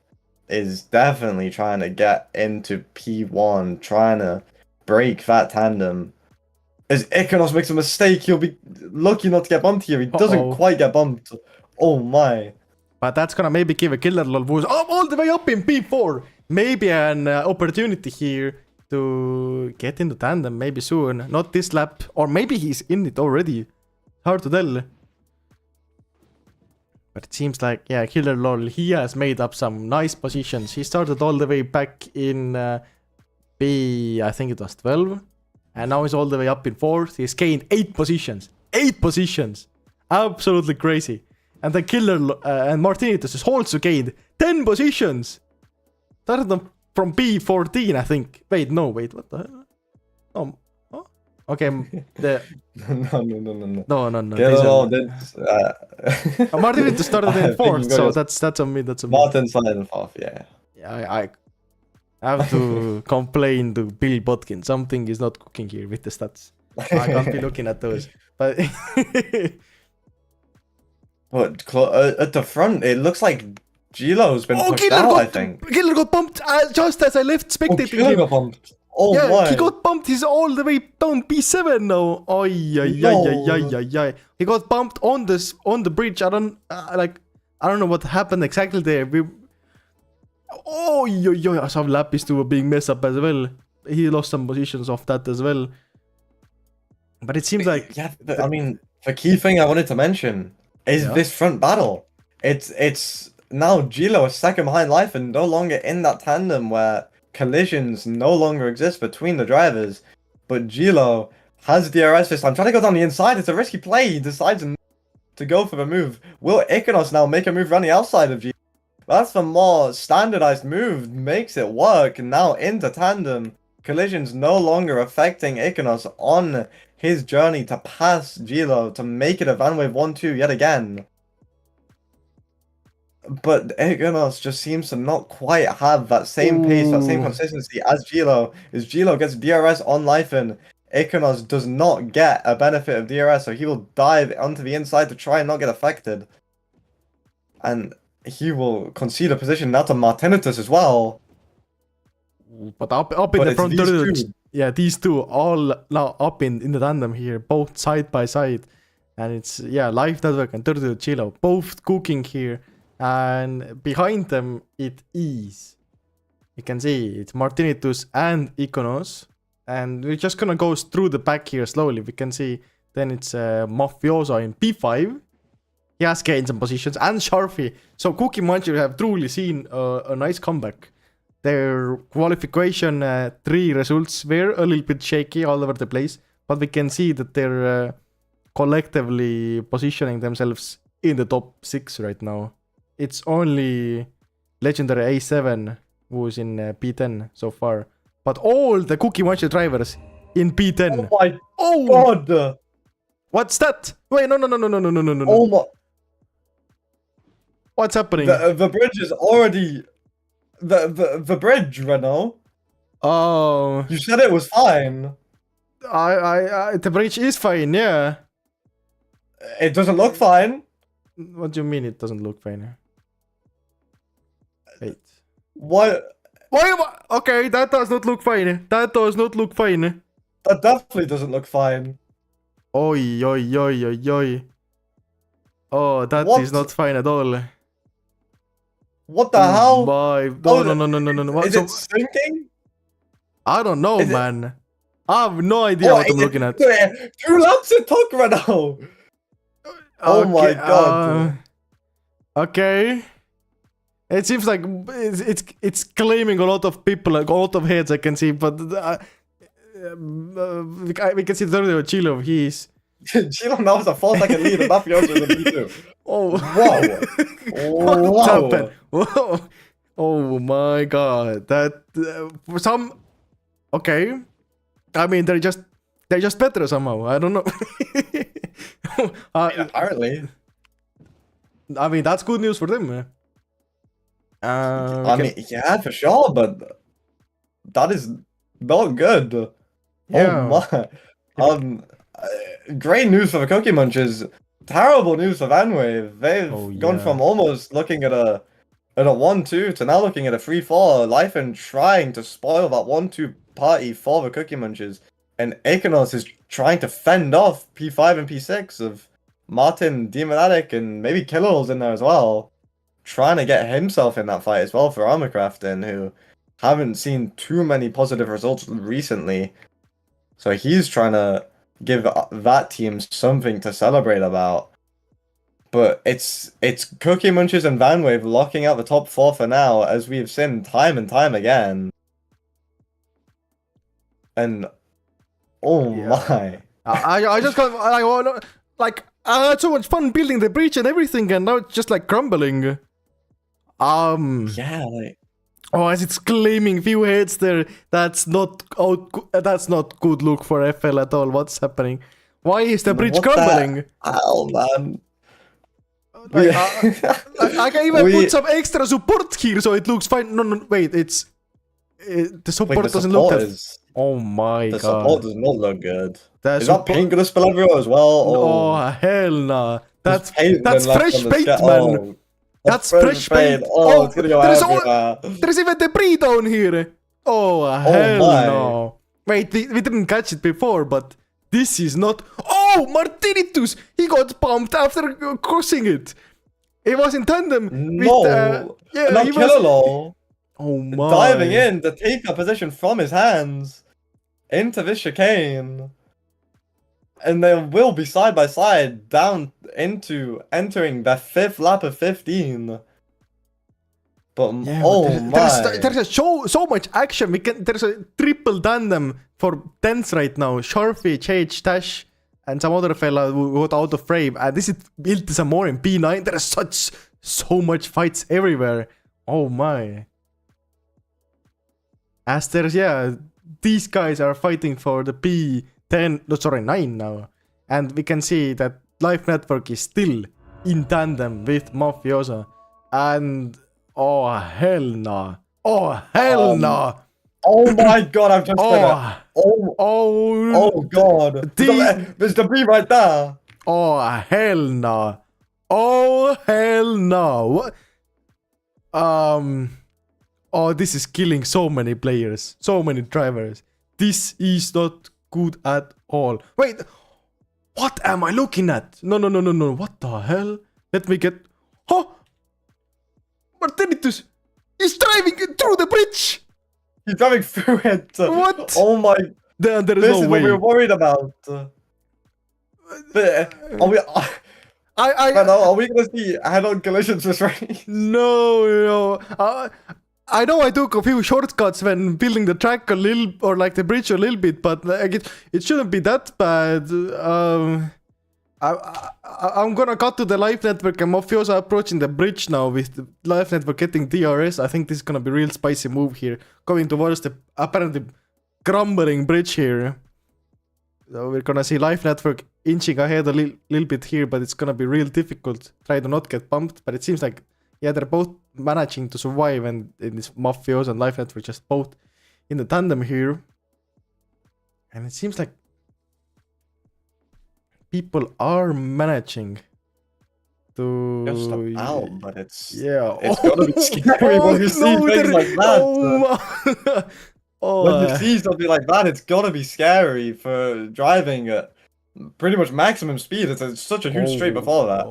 Speaker 7: is definitely trying to get into P1, trying to break that tandem. As Iconos makes a mistake, he'll be lucky not to get bumped here. He doesn't quite get bumped. Oh my.
Speaker 6: But that's gonna maybe give a killer lol boost. Oh, all the way up in P4. Maybe an opportunity here to get into tandem, maybe soon. Not this lap, or maybe he's in it already. Hard to tell. But it seems like, yeah, Killer LOL, he has made up some nice positions. He started all the way back in B, I think it was 12. And now he's all the way up in 4th. He's gained 8 positions. 8 positions! Absolutely crazy. And then Killer and Martinitas has also gained 10 positions! Started them from B14, I think. Wait, what the hell? Oh, Okay, the
Speaker 7: No.
Speaker 6: no.
Speaker 7: Get
Speaker 6: These
Speaker 7: it all.
Speaker 6: are... Martin need to start
Speaker 7: I
Speaker 6: in
Speaker 7: think
Speaker 6: fourth,
Speaker 7: you
Speaker 6: so
Speaker 7: got
Speaker 6: that's on me. That's on me.
Speaker 7: Martin started in fourth, yeah.
Speaker 6: I have to complain to Bill Botkin. Something is not cooking here with the stats. I can't be looking at those. But
Speaker 7: But at the front, it looks like Gilo's been pushed out, I think.
Speaker 6: Killer got bumped just as I left spectating
Speaker 7: Gilo
Speaker 6: him.
Speaker 7: got bumped. Oh,
Speaker 6: Yeah,
Speaker 7: why?
Speaker 6: he got bumped. He's all the way down P7 now. Ay. He got bumped on the bridge. I don't know what happened exactly there. Some lapis too were being messed up as well. He lost some positions off that as well. But it seems like
Speaker 7: I mean, the key thing I wanted to mention is this front battle. It's now Gilo is second behind Life and no longer in that tandem where collisions no longer exist between the drivers. But Gilo has DRS this time. Trying to go down the inside. It's a risky play. He decides to go for the move. Will Iconos now make a move around the outside of Gilo? That's the more standardized move. Makes it work. Now into tandem. Collisions no longer affecting Iconos on his journey to pass Gilo to make it a Vanwave 1-2 yet again. But Iconos just seems to not quite have that same pace, that same consistency as Gilo. As Gilo gets DRS on Lifen, Iconos does not get a benefit of DRS, so he will dive onto the inside to try and not get affected. And he will concede a position now to Martinitus as well.
Speaker 6: But up in the front third, yeah, these two all now up in the tandem here, both side by side, and it's Life Network and Turtle Chilo both cooking here, and behind them it is, you can see it's Martinitus and Iconos, and we're just gonna go through the back here slowly. We can see then it's Mafioso in P5. He has gained some positions, and Sharfy. So Cookie Muncher have truly seen a nice comeback. Their qualification 3 results were a little bit shaky all over the place, but we can see that they're collectively positioning themselves in the top 6 right now. It's only legendary A7 who's in P10 so far, but all the Cookie Muncher drivers in P10.
Speaker 7: Oh my god!
Speaker 6: What's that? Wait, no.
Speaker 7: Oh my!
Speaker 6: What's happening?
Speaker 7: The bridge is already... The bridge, Reno.
Speaker 6: Oh.
Speaker 7: You said it was fine.
Speaker 6: The bridge is fine, yeah.
Speaker 7: It doesn't look fine.
Speaker 6: What do you mean it doesn't look fine? Wait.
Speaker 7: What?
Speaker 6: Why? Okay, that does not look fine. That does not look fine.
Speaker 7: That definitely doesn't look fine.
Speaker 6: Oi. Oh, that
Speaker 7: What?
Speaker 6: is not fine at all.
Speaker 7: What the hell?
Speaker 6: My... No. What?
Speaker 7: Is it sinking?
Speaker 6: I don't know,
Speaker 7: Is it-
Speaker 6: man. I have no idea what I'm looking at.
Speaker 7: 2 laps it took, Reno. Oh my god.
Speaker 6: Okay. It seems like it's claiming a lot of people, like a lot of heads I can see, but we can see the Chilo. He's
Speaker 7: Chilo now has a 4-second lead and Mafioso is in P2.
Speaker 6: oh
Speaker 7: Whoa.
Speaker 6: what happened? Whoa. Oh my god. That for some okay. I mean they're just better somehow. I don't know.
Speaker 7: Apparently.
Speaker 6: I mean that's good news for them.
Speaker 7: I mean, yeah, for sure, but that is not good.
Speaker 6: Yeah.
Speaker 7: Oh my. Great news for the Cookie Munchers. Terrible news for Vanwave. They've gone from almost looking at a 1-2 to now looking at a 3-4. Life and trying to spoil that 1-2 party for the Cookie Munchers. And Iconos is trying to fend off P5 and P6 of Martin, Demonatic, and maybe Killal's in there as well. Trying to get himself in that fight as well for Armorcrafton, who haven't seen too many positive results recently. So he's trying to give that team something to celebrate about. But it's Cookie Munchers and Vanwave locking out the top 4 for now, as we've seen time and time again. And my.
Speaker 6: I just got I had so much fun building the breach and everything, and now it's just like crumbling.
Speaker 7: Yeah, like
Speaker 6: Oh, as it's claiming few heads there. That's not good look for FL at all. What's happening? Why is the bridge
Speaker 7: What
Speaker 6: crumbling?
Speaker 7: the hell, man?
Speaker 6: Like, I can even
Speaker 7: We-
Speaker 6: put some extra support here so it looks fine. No, wait, it's the support
Speaker 7: Wait, the
Speaker 6: doesn't look
Speaker 7: support
Speaker 6: that.
Speaker 7: is...
Speaker 6: Oh my
Speaker 7: The
Speaker 6: god.
Speaker 7: support does not look good.
Speaker 6: The
Speaker 7: Is that paint gonna spill everywhere as well?
Speaker 6: Oh hell nah.
Speaker 7: There's
Speaker 6: That's
Speaker 7: paint
Speaker 6: that's
Speaker 7: left
Speaker 6: fresh
Speaker 7: on the
Speaker 6: paint,
Speaker 7: sky-
Speaker 6: man.
Speaker 7: oh,
Speaker 6: That's fresh paint.
Speaker 7: Oh, it's gonna go everywhere.
Speaker 6: there's even debris down here. Oh hell
Speaker 7: my.
Speaker 6: no. Wait, we didn't catch it before, but this is not. Oh, Martinitus! He got bumped after crossing it. He was in tandem
Speaker 7: No,
Speaker 6: with. Yeah,
Speaker 7: not
Speaker 6: he was.
Speaker 7: Kilolo.
Speaker 6: Oh my.
Speaker 7: Diving in to take a position from his hands into this chicane. And they will be side by side down into entering the 5th lap of 15. But
Speaker 6: Yeah,
Speaker 7: oh
Speaker 6: but
Speaker 7: my.
Speaker 6: there's so much action. There's a triple tandem for 10th right now. Sharpie, Chage, Dash, and some other fella who got out of frame. And this is built some more in P9. There's so much fights everywhere. Oh my. As there's, these guys are fighting for the P10, no, sorry, 9 now. And we can see that Life Network is still in tandem with Mafiosa. And, oh, hell no. Oh, hell no.
Speaker 7: Oh my god, I've just said it.
Speaker 6: Oh,
Speaker 7: Oh god. There's debris right there.
Speaker 6: oh, hell no. Oh, hell no. What? Oh, this is killing so many players, so many drivers. This is not good at all. Wait, what am I looking at? No. What the hell? Let me get. Oh, Martinitus is driving through the bridge.
Speaker 7: He's driving through it.
Speaker 6: What?
Speaker 7: Oh my.
Speaker 6: There is
Speaker 7: This
Speaker 6: no
Speaker 7: is
Speaker 6: way.
Speaker 7: what we were worried about. But, are we? Man, are we gonna see head-on collisions this race?
Speaker 6: No. I know I took a few shortcuts when building the track a little, or like the bridge a little bit, but like it shouldn't be that bad. I'm gonna cut to the Life Network and Mafiosa approaching the bridge now with the Life Network getting DRS. I think this is gonna be a real spicy move here, going towards the apparently crumbling bridge here. So we're gonna see Life Network inching ahead a little bit here, but it's gonna be real difficult. Try to not get bumped, but it seems like, yeah, they're both managing to survive, and in this Mafiosa and Life Network just both in the tandem here. And it seems like people are managing to...
Speaker 7: Just about, but it's
Speaker 6: gotta
Speaker 7: be scary when you see things like that. When you see something like that, it's gotta be scary for driving at pretty much maximum speed. It's such a huge straight before that.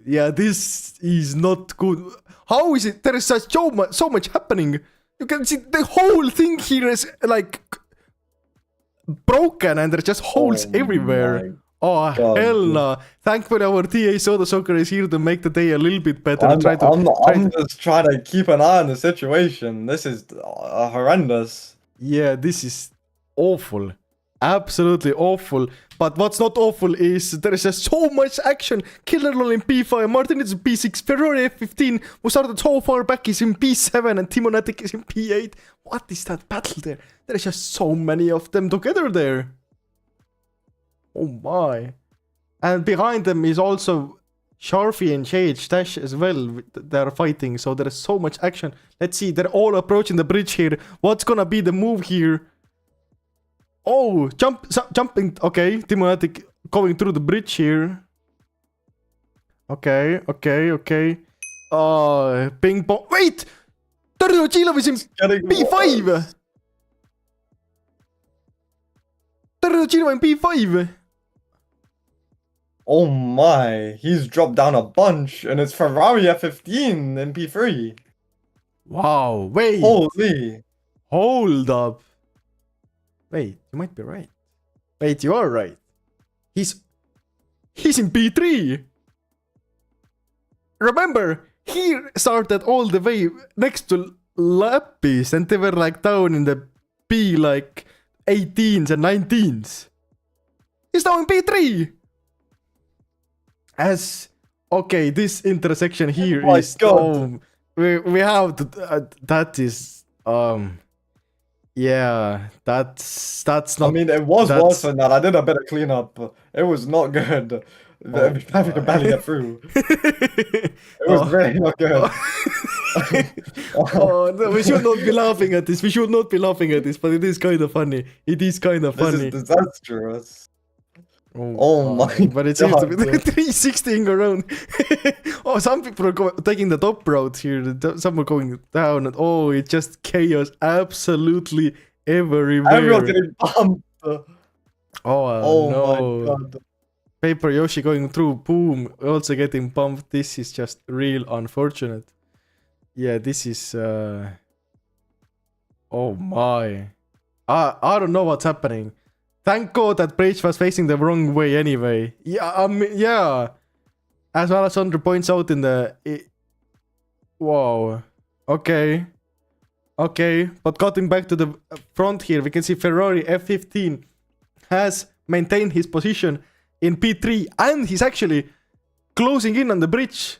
Speaker 6: Yeah, this is not good. How is it? There is so much happening. You can see the whole thing here is like broken, and there's just holes everywhere. Oh,
Speaker 7: God.
Speaker 6: hell no. Thankfully, our TA Soda Soccer is here to make the day a little bit better.
Speaker 7: I'm just trying to keep an eye on the situation. This is horrendous.
Speaker 6: Yeah, this is awful. Absolutely awful. But what's not awful is there is just so much action. Killerlol in P5, Martin is in P6, Ferrari F15, who started so far back, is in P7, and Timonetic is in P8. What is that battle there? There is just so many of them together there. Oh my. And behind them is also Sharpie and Chage Dash as well. They're fighting, so there is so much action. Let's see, they're all approaching the bridge here. What's gonna be the move here? Oh, jumping. Okay, Timonetic going through the bridge here. Okay. Ping pong. Wait! Terrio Chilov is in P5! Terrio Chilov in P5!
Speaker 7: Oh my, he's dropped down a bunch, and it's Ferrari F15 in P3.
Speaker 6: Wow, wait!
Speaker 7: Holy!
Speaker 6: Hold up. Wait, you might be right. Wait, you are right. He's in P3. Remember, he started all the way next to Lapis, and they were like down in the P like 18s and 19s. He's now in P3. Okay, this intersection here
Speaker 7: Oh my
Speaker 6: is
Speaker 7: God.
Speaker 6: we have to, that is Yeah, that's not.
Speaker 7: I mean, it was
Speaker 6: that's-
Speaker 7: worse than that. I did a bit of cleanup. It was not good.
Speaker 6: Oh,
Speaker 7: We could barely get through. It was
Speaker 6: Oh.
Speaker 7: really not good.
Speaker 6: Oh, no, we should not be laughing at this. We should not be laughing at this, but it is kind of funny. It is kind of
Speaker 7: This
Speaker 6: funny.
Speaker 7: is disastrous.
Speaker 6: Oh,
Speaker 7: Oh my
Speaker 6: But it seems to be
Speaker 7: God, dude.
Speaker 6: 360ing around. Oh, some people are taking the top route here. Some are going down. And oh, it's just chaos absolutely everywhere.
Speaker 7: Everyone's getting bumped.
Speaker 6: Oh,
Speaker 7: Oh my
Speaker 6: no.
Speaker 7: god.
Speaker 6: Paper Yoshi going through. Boom. Also getting bumped. This is just real unfortunate. Yeah, this is... Oh my. I don't know what's happening. Thank God that bridge was facing the wrong way anyway. Yeah, yeah. As Alessandro points out in the... Wow. Okay. Okay, but cutting back to the front here, we can see Ferrari F15 has maintained his position in P3 and he's actually closing in on the bridge.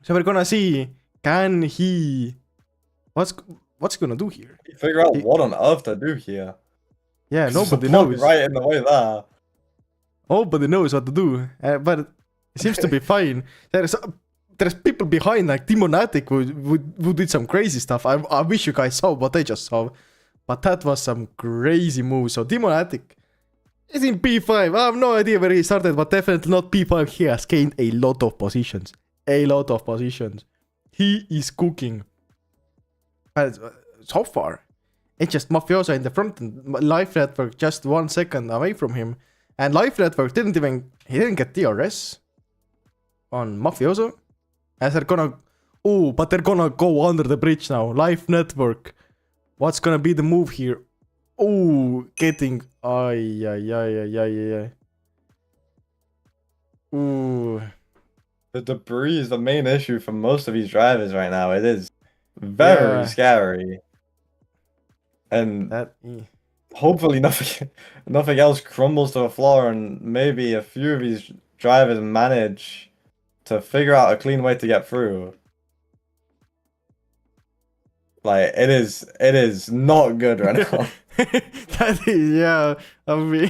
Speaker 6: So we're gonna see, can he... What's he gonna do here?
Speaker 7: Figure out what on earth to do here.
Speaker 6: Yeah, nobody
Speaker 7: Support
Speaker 6: knows.
Speaker 7: right in the way there.
Speaker 6: Nobody knows what to do, but it seems to be fine. There's people behind, like Timonatic, who did some crazy stuff. I wish you guys saw what I just saw, but that was some crazy move. So Timonatic is in P5. I have no idea where he started, but definitely not P5. He has gained a lot of positions. A lot of positions. He is cooking. But so far, it's just Mafioso in the front and Life Network just 1 second away from him. And Life Network didn't get DRS on Mafioso. As they're gonna... Oh, but they're gonna go under the bridge now. Life Network. What's gonna be the move here? Oh, getting... Ay. Ooh.
Speaker 7: The debris is the main issue for most of these drivers right now. It is very scary. And hopefully nothing else crumbles to the floor and maybe a few of these drivers manage to figure out a clean way to get through. Like, it is not good right now.
Speaker 6: That is, yeah, I mean,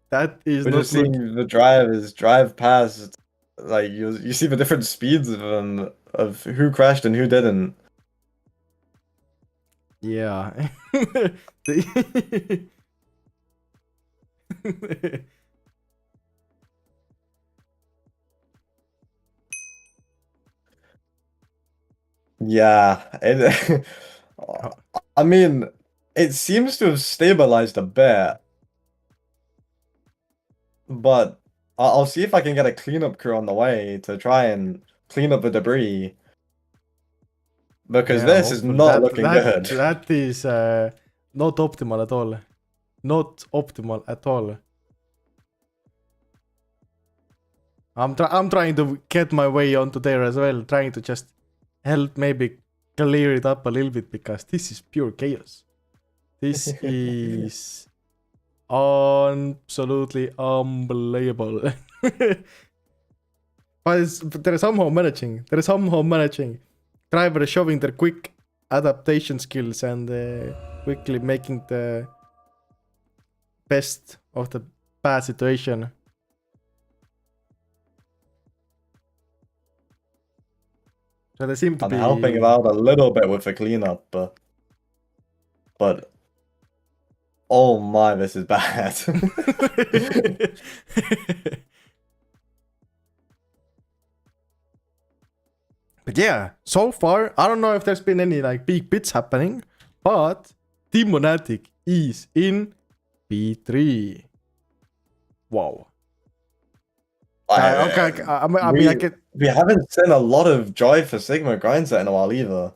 Speaker 6: that is
Speaker 7: We're
Speaker 6: not
Speaker 7: just seeing the drivers drive past, like, you see the different speeds of them, of who crashed and who didn't.
Speaker 6: Yeah.
Speaker 7: Yeah, it, I mean, it seems to have stabilized a bit, but I'll see if I can get a cleanup crew on the way to try and clean up the debris, because this is not looking good.
Speaker 6: That is not optimal at all. Not optimal at all. I'm trying to get my way onto there as well, trying to just help maybe clear it up a little bit, because this is pure chaos. This is absolutely unbelievable. But they're somehow managing. Driver is showing their quick adaptation skills and quickly making the best of the bad situation. So they seem to be
Speaker 7: helping him out a little bit with the cleanup, but oh my, this is bad.
Speaker 6: But yeah, so far, I don't know if there's been any like big bits happening, but Timonatic is in P3. Wow.
Speaker 7: We haven't seen a lot of Joy for Sigma grindset in a while either.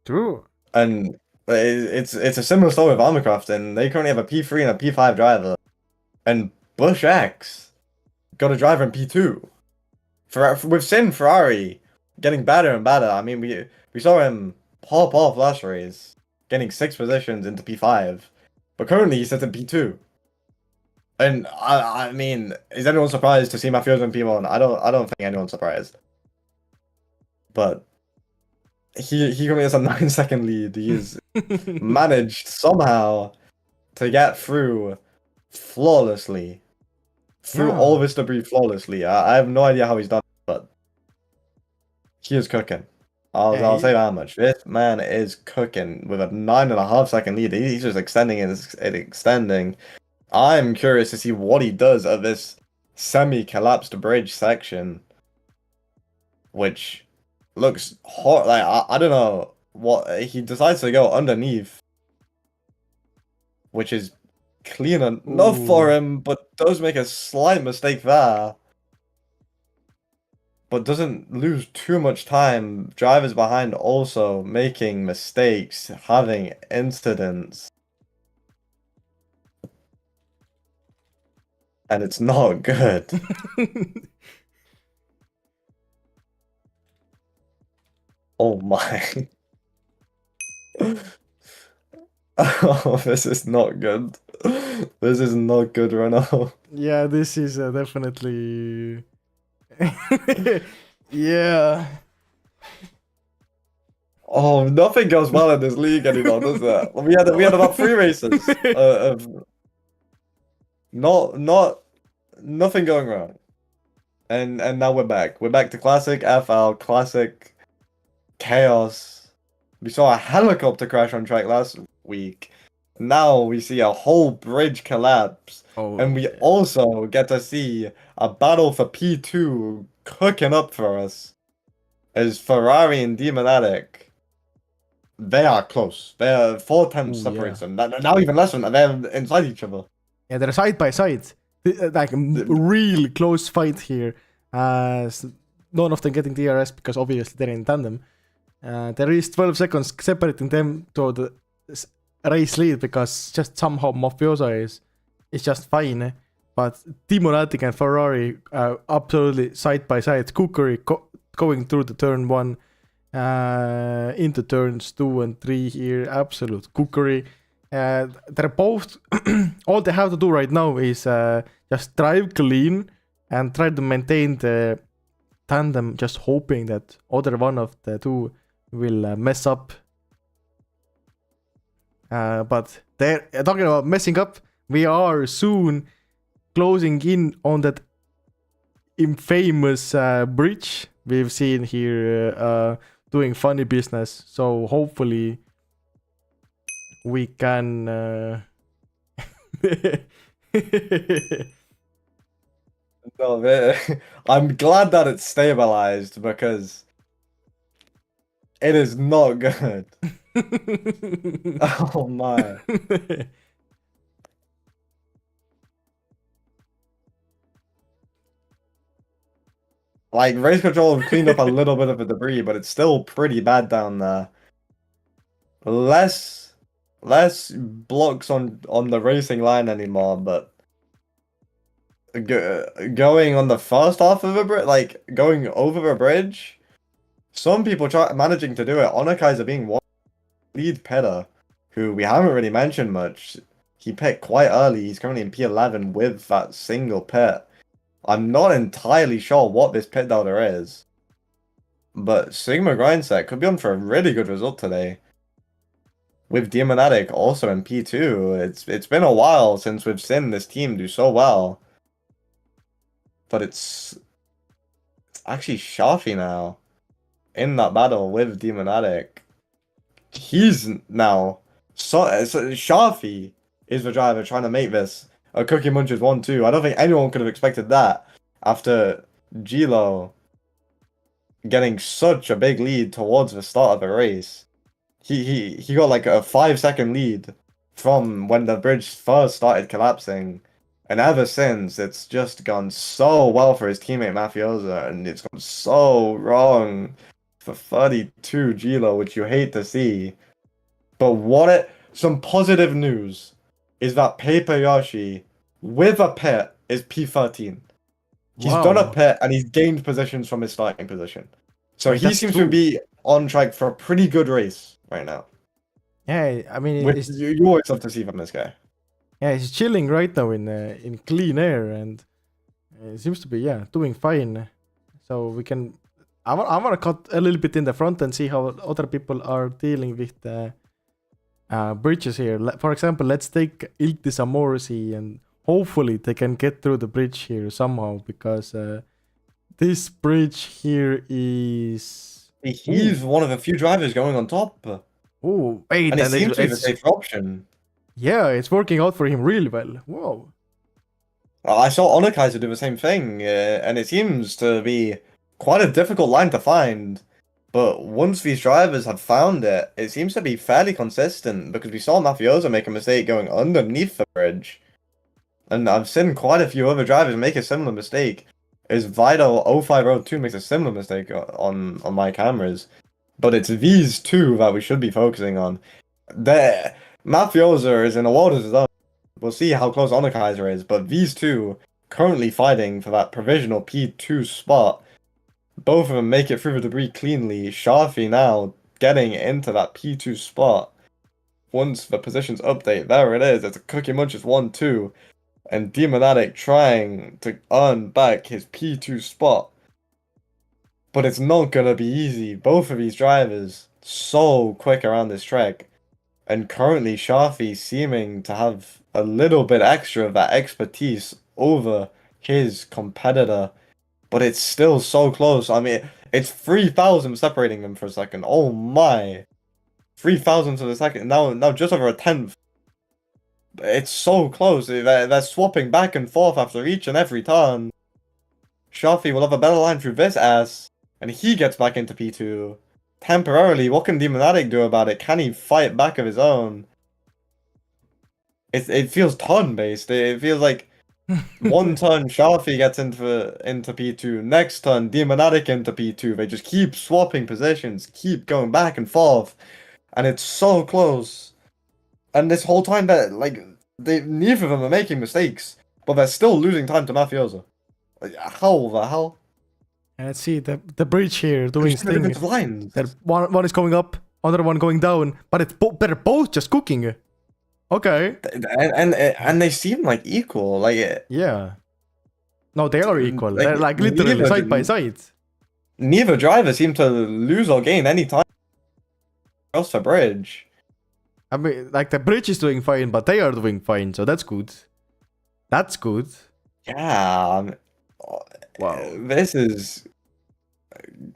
Speaker 6: True.
Speaker 7: And it's a similar story with Armorcraft, and they currently have a P3 and a P5 driver. And Bush X got a driver in P2. We've seen Ferrari getting better and better. I mean, we saw him pop off last race, getting 6 positions into P5. But currently he sits in P2. And I mean, is anyone surprised to see Mafioso in P1? I don't think anyone's surprised. But he only has a 9-second lead. He has managed somehow to get through flawlessly. Through all
Speaker 6: Yeah.
Speaker 7: this debris flawlessly. I have no idea how he's done it, but he is cooking. I'll say that much. This man is cooking with a 9.5-second lead. He's just extending and extending. I'm curious to see what he does at this semi-collapsed bridge section, which looks hot. Like I don't know what he decides to go underneath, which is clean enough for him, but does make a slight mistake there. But doesn't lose too much time. Drivers behind also making mistakes, having incidents. And it's not good. Oh my. Oh, this is not good. This is not good, Reno.
Speaker 6: Yeah, this is definitely. Yeah.
Speaker 7: Oh, nothing goes well in this league anymore, does it? We had about 3 races of nothing going wrong, and now we're back. We're back to classic FL, classic chaos. We saw a helicopter crash on track last week. Now we see a whole bridge collapse, and we also get to see a battle for P2 cooking up for us. As Ferrari and Demonatic, they are close. They are 4 tenths separates them. Now even less than that. They're inside each other.
Speaker 6: Yeah, they're side by side. Like real close fight here. None of them getting DRS because obviously they're in tandem. There is 12 seconds separating them to the race lead because just somehow Mafioso is just fine. But Demonatic and Ferrari are absolutely side by side. Cookery going through the turn 1 into turns 2 and 3 here. Absolute cookery. They're both all they have to do right now is just drive clean and try to maintain the tandem, just hoping that other one of the two will mess up. But they're talking about messing up. We are soon closing in on that infamous bridge we've seen here doing funny business. So hopefully we can
Speaker 7: No, I'm glad that it's stabilized because it is not good. Oh my. Like, race control have cleaned up a little bit of the debris, but it's still pretty bad down there. Less blocks on the racing line anymore, but going on the first half of a bridge, like going over a bridge, some people managing to do it. Onakaiser being one lead pitter, who we haven't really mentioned much. He pit quite early. He's currently in P11 with that single pit. I'm not entirely sure what this pit delta is, but Sigma Grindset could be on for a really good result today. With Demonatic also in P2, it's been a while since we've seen this team do so well. But it's actually Shafi now in that battle with Demonatic. He's now so Shafi is the driver trying to make this a Cookie Munchers 1-2. I don't think anyone could have expected that after Gilo getting such a big lead towards the start of the race. He got like a 5-second lead from when the bridge first started collapsing, and ever since it's just gone so well for his teammate Mafiosa, and it's gone so wrong for 32 Gilo, which you hate to see. But some positive news is that Paper Yoshi with a pit is P13. He's done a pit and he's gained positions from his starting position. So he seems to be on track for a pretty good race right now.
Speaker 6: Yeah, I mean,
Speaker 7: you always love to see from this guy.
Speaker 6: Yeah, he's chilling right now in clean air, and it seems to be doing fine. So we can I want to cut a little bit in the front and see how other people are dealing with the bridges here. For example, let's take Ilti Samorsi and hopefully they can get through the bridge here somehow because this bridge here is...
Speaker 7: He's one of the few drivers going on top.
Speaker 6: Oh, wait.
Speaker 7: And it seems to be the safer option.
Speaker 6: Yeah, it's working out for him really well. Whoa.
Speaker 7: I saw Onakaiser do the same thing, and it seems to be quite a difficult line to find. But once these drivers have found it, it seems to be fairly consistent because we saw Mafioso make a mistake going underneath the bridge. And I've seen quite a few other drivers make a similar mistake. Is Vital 0502 makes a similar mistake on my cameras. But it's these two that we should be focusing on. Mafioso is in a world of his own. We'll see how close Onakaiser is, but these two currently fighting for that provisional P2 spot. Both of them make it through the debris cleanly. Shafi now getting into that P2 spot. Once the positions update, there it is. It's a Cookie Munch's 1-2. And Demonatic trying to earn back his P2 spot. But it's not gonna be easy. Both of these drivers so quick around this track. And currently Shafi seeming to have a little bit extra of that expertise over his competitor. But it's still so close. I mean, it's 3,000 separating them for a second. Oh my. 3,000 to a second. Now just over a tenth. It's so close. They're swapping back and forth after each and every turn. Shafi will have a better line through this ass. And he gets back into P2. Temporarily, what can Demonatic do about it? Can he fight back of his own? It feels turn-based. It feels like one turn Shafi gets into P2. Next turn, Demonatic into P2. They just keep swapping positions. Keep going back and forth. And it's so close. And this whole time that neither of them are making mistakes, but they're still losing time to Mafioso. How the hell?
Speaker 6: And let's see the bridge here doing its thing.
Speaker 7: Lines.
Speaker 6: One is going up, another one going down, but they're both just cooking. Okay.
Speaker 7: And they seem like equal.
Speaker 6: Yeah. No, they are equal. They're literally side by side.
Speaker 7: Neither driver seem to lose or gain any time across the bridge.
Speaker 6: I mean, the bridge is doing fine, but they are doing fine, so that's good. That's good.
Speaker 7: Yeah.
Speaker 6: Wow.
Speaker 7: This is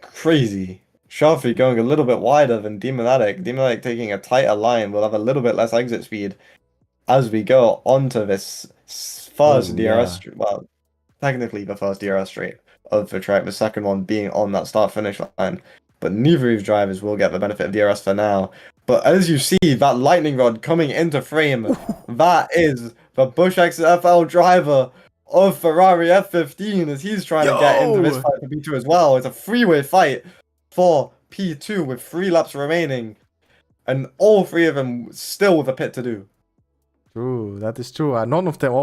Speaker 7: crazy. Shafi going a little bit wider than Demonatic. Demonatic taking a tighter line will have a little bit less exit speed as we go onto this first DRS street. Well, technically the first DRS street of the track, the second one being on that start-finish line. But neither of these drivers will get the benefit of DRS for now. But as you see, that lightning rod coming into frame, that is the Bush XFL driver of Ferrari F15 as he's trying to get into this fight for P2 as well. It's a freeway fight for P2 with 3 laps remaining. And all 3 of them still with a pit to do.
Speaker 6: True, that is true. None of them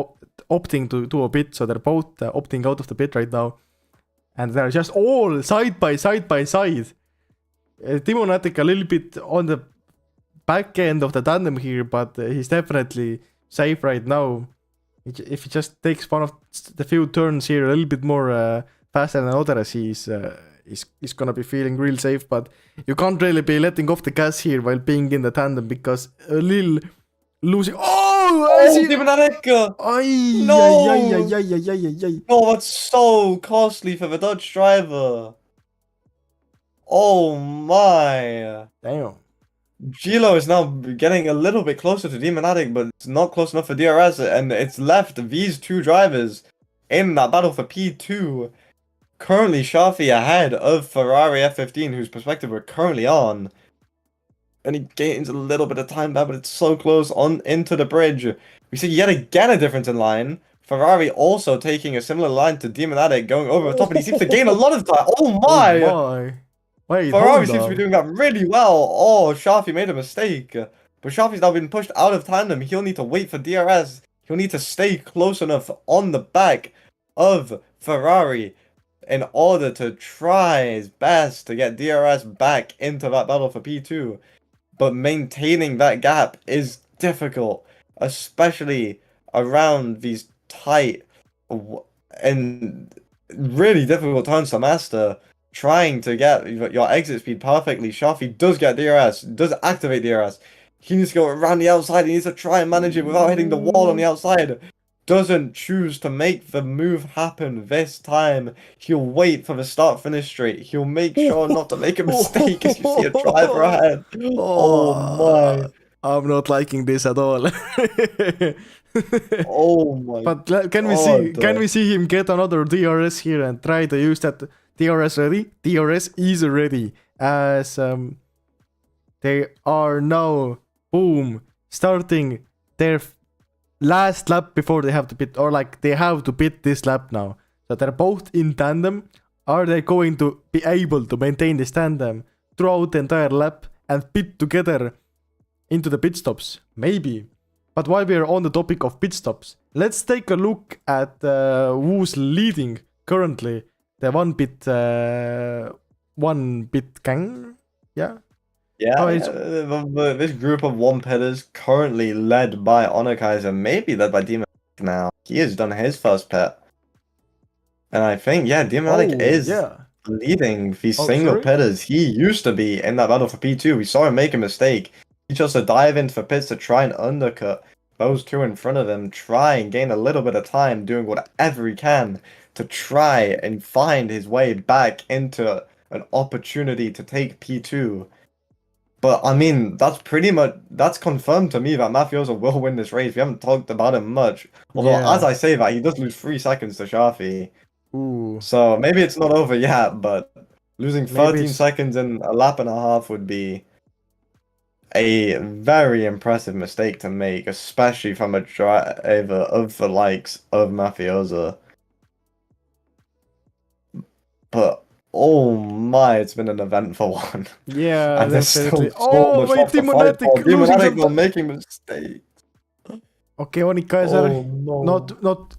Speaker 6: opting to do a pit, so they're both opting out of the pit right now. And they're just all side by side. Demonatic a little bit on the back end of the tandem here, but he's definitely safe right now. If he just takes one of the few turns here a little bit more faster than others, he's gonna be feeling real safe. But you can't really be letting off the gas here while being in the tandem because a little losing.
Speaker 7: Demonatic!
Speaker 6: No!
Speaker 7: Oh, that's so costly for the Dutch driver. Oh my.
Speaker 6: Damn.
Speaker 7: Gilo is now getting a little bit closer to Demonatic, but it's not close enough for DRS, and it's left these 2 drivers in that battle for P2. Currently, Shafi ahead of Ferrari F15, whose perspective we're currently on. And he gains a little bit of time back, but it's so close on into the bridge. We see yet again a difference in line. Ferrari also taking a similar line to Demonatic, going over the top, and he seems to gain a lot of time. Oh my!
Speaker 6: Wait,
Speaker 7: Ferrari seems to be doing that really well. Oh, Shafi made a mistake. But Shafi's now been pushed out of tandem. He'll need to wait for DRS. He'll need to stay close enough on the back of Ferrari in order to try his best to get DRS back into that battle for P2. But maintaining that gap is difficult, especially around these tight and really difficult turns to master. trying to get your exit speed perfectly. Shafi does get DRS, does activate DRS. He needs to go around the outside. He needs to try and manage it without hitting the wall on the outside. Doesn't choose to make the move happen this time. He'll wait for the start-finish straight. He'll make sure not to make a mistake as you see a driver ahead. Oh my.
Speaker 6: I'm not liking this at all.
Speaker 7: Oh my.
Speaker 6: But can we see him get another DRS here and try to use that DRS ready? DRS is ready as they are now starting their last lap before they have to pit, or like they have to pit this lap now. So they're both in tandem. Are they going to be able to maintain this tandem throughout the entire lap and pit together into the pit stops? Maybe. But while we're on the topic of pit stops, let's take a look at who's leading currently. The one bit gang. Yeah.
Speaker 7: Yeah, this group of one pitters currently led by Onakaiser, maybe led by Demonic now. He has done his first pit. And I think, Demonic is leading these single pitters. He used to be in that battle for P2. We saw him make a mistake. He chose to dive into the pits to try and undercut those two in front of him, try and gain a little bit of time, doing whatever he can to try and find his way back into an opportunity to take P2. But I mean, that's confirmed to me that Mafioso will win this race. We haven't talked about him much. Although, as I say that, he does lose 3 seconds to Shafi.
Speaker 6: Ooh.
Speaker 7: So maybe it's not over yet, but losing 13 seconds in a lap and a half would be a very impressive mistake to make, especially from a driver of the likes of Mafioso. But oh my, it's been an eventful one.
Speaker 6: Yeah,
Speaker 7: and there's
Speaker 6: definitely.
Speaker 7: so much off the fight for. Demonic
Speaker 6: losing
Speaker 7: making mistakes.
Speaker 6: Okay, Onakaiser not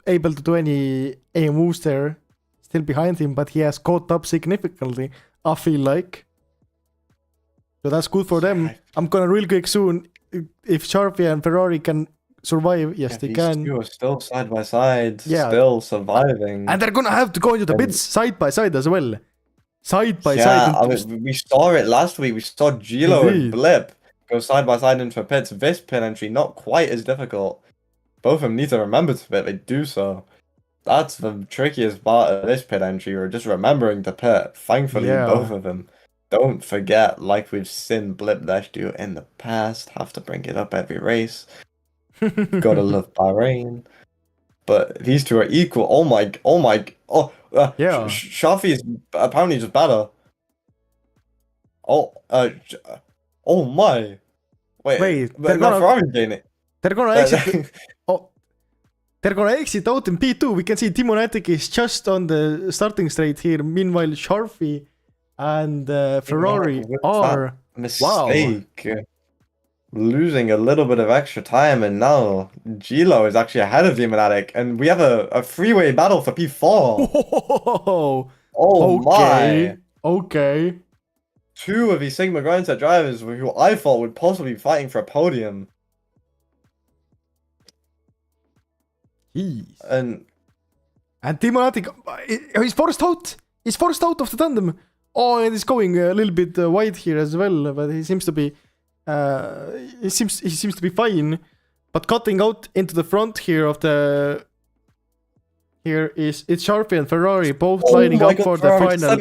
Speaker 6: able to do any moves there. Still behind him, but he has caught up significantly, I feel like. So that's good for them. I'm gonna real quick soon. If Sharpie and Ferrari can survive, yes, they can.
Speaker 7: These two are still side by side, still surviving.
Speaker 6: And they're gonna have to go into the pits side by side as well. Side by side.
Speaker 7: I mean, we saw it last week. We saw Gilo and Blip go side by side into pits. This pit entry, not quite as difficult. Both of them need to remember to pit. They do so. That's the trickiest part of this pit entry. We're just remembering to pit. Thankfully, both of them. Don't forget, like we've seen Blip Dash do in the past, have to bring it up every race. Gotta love Bahrain. But these two are equal. Shafi is apparently just better. Oh my. Wait, Ferrari gain it.
Speaker 6: They're gonna exit. They're gonna exit out in P2. We can see Timonetic is just on the starting straight here. Meanwhile, Sharfi and Ferrari are
Speaker 7: mistake. Losing a little bit of extra time, and now Gilo is actually ahead of Demonatic, and we have a freeway battle for P4. My.
Speaker 6: Okay.
Speaker 7: Two of these Sigma Grindset drivers who I thought would possibly be fighting for a podium. And
Speaker 6: Demonatic, he's forced out. He's forced out of the tandem. Oh, and he's going a little bit wide here as well, but he seems to be he seems to be fine. But cutting out into the front here of the it's Sharpie and Ferrari both lining up for the final.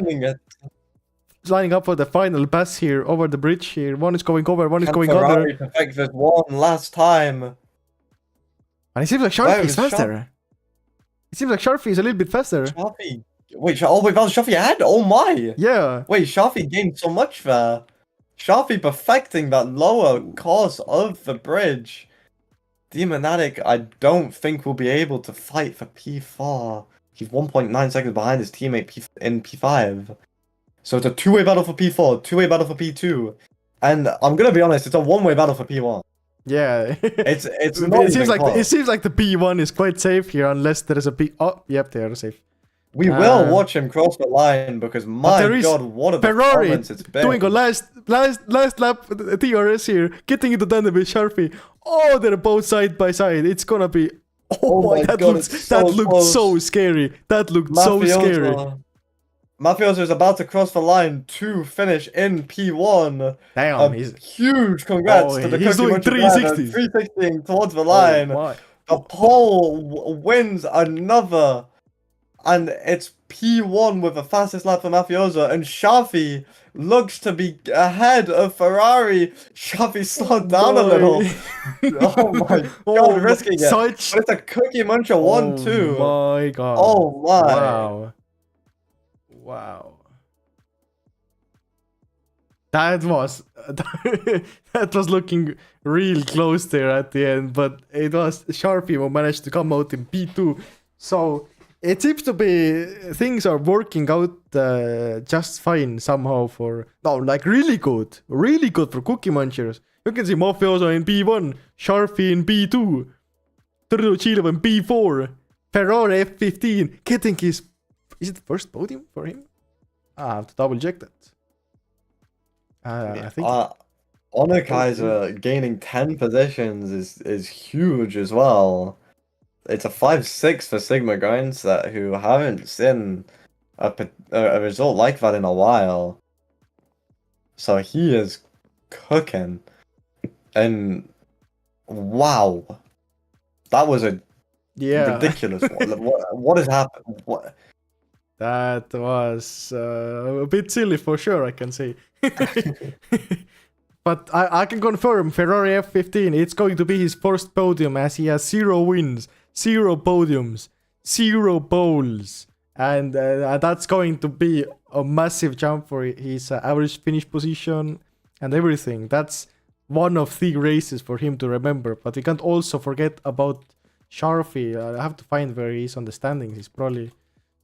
Speaker 6: Lining up for the final pass here over the bridge here. One is going over, one is going under.
Speaker 7: Perfect this one last time.
Speaker 6: And it seems like Sharpie is faster. It seems like Sharpie is a little bit faster.
Speaker 7: Sharpie. Wait, Sharpie ahead? Oh my!
Speaker 6: Yeah.
Speaker 7: Wait, Sharpie gained so much there. Sharpie perfecting that lower course of the bridge. Demonatic, I don't think will be able to fight for P4. He's 1.9 seconds behind his teammate in P5. So it's a two-way battle for P4, two-way battle for P2. And I'm gonna be honest, it's a one-way battle for P1.
Speaker 6: Yeah.
Speaker 7: It
Speaker 6: seems like the P1 is quite safe here unless there is a P. Oh, yep, they are safe.
Speaker 7: We will watch him cross the line because my god, what a performance it's been.
Speaker 6: Doing a last lap DRS here, getting into tandem with Sharpie. Oh, they're both side by side. It's gonna be. Oh my god, that looked so scary. That looked so scary.
Speaker 7: Mafioso is about to cross the line to finish in P1.
Speaker 6: Damn,
Speaker 7: A huge congrats to the
Speaker 6: he's
Speaker 7: Cookie
Speaker 6: doing
Speaker 7: Muncher driver,
Speaker 6: 360s.
Speaker 7: 360 towards the
Speaker 6: Oh
Speaker 7: line.
Speaker 6: my.
Speaker 7: The pole wins another, and it's P1 with the fastest lap for Mafioso, and Shafi looks to be ahead of Ferrari. Shafi slowed down a little. Oh my god,
Speaker 6: Oh,
Speaker 7: risking it.
Speaker 6: such-
Speaker 7: But it's a Cookie Muncher 1-2.
Speaker 6: Oh my god.
Speaker 7: Oh my.
Speaker 6: Wow. Wow. That was that was looking real close there at the end, but it was Sharpie who managed to come out in P2. So it seems to be things are working out just fine somehow for like really good for Cookie Munchers. You can see Mafioso in P1, Sharpie in P2, Turduchilo in P4, Ferrari F15 getting his, is it the first podium for him? I have to double check that. I think
Speaker 7: Honor Kaiser gaining 10 positions is huge as well. It's a 5-6 for Sigma Grindset, who haven't seen a result like that in a while. So he is cooking. And wow, that was a ridiculous one. What has happened? What?
Speaker 6: That was a bit silly for sure, I can say. But I can confirm Ferrari F15, it's going to be his first podium as he has 0 wins, 0 podiums, 0 poles. And that's going to be a massive jump for his average finish position and everything. That's one of 3 races for him to remember. But we can't also forget about Sharfi. I have to find where he is on the standings. He's probably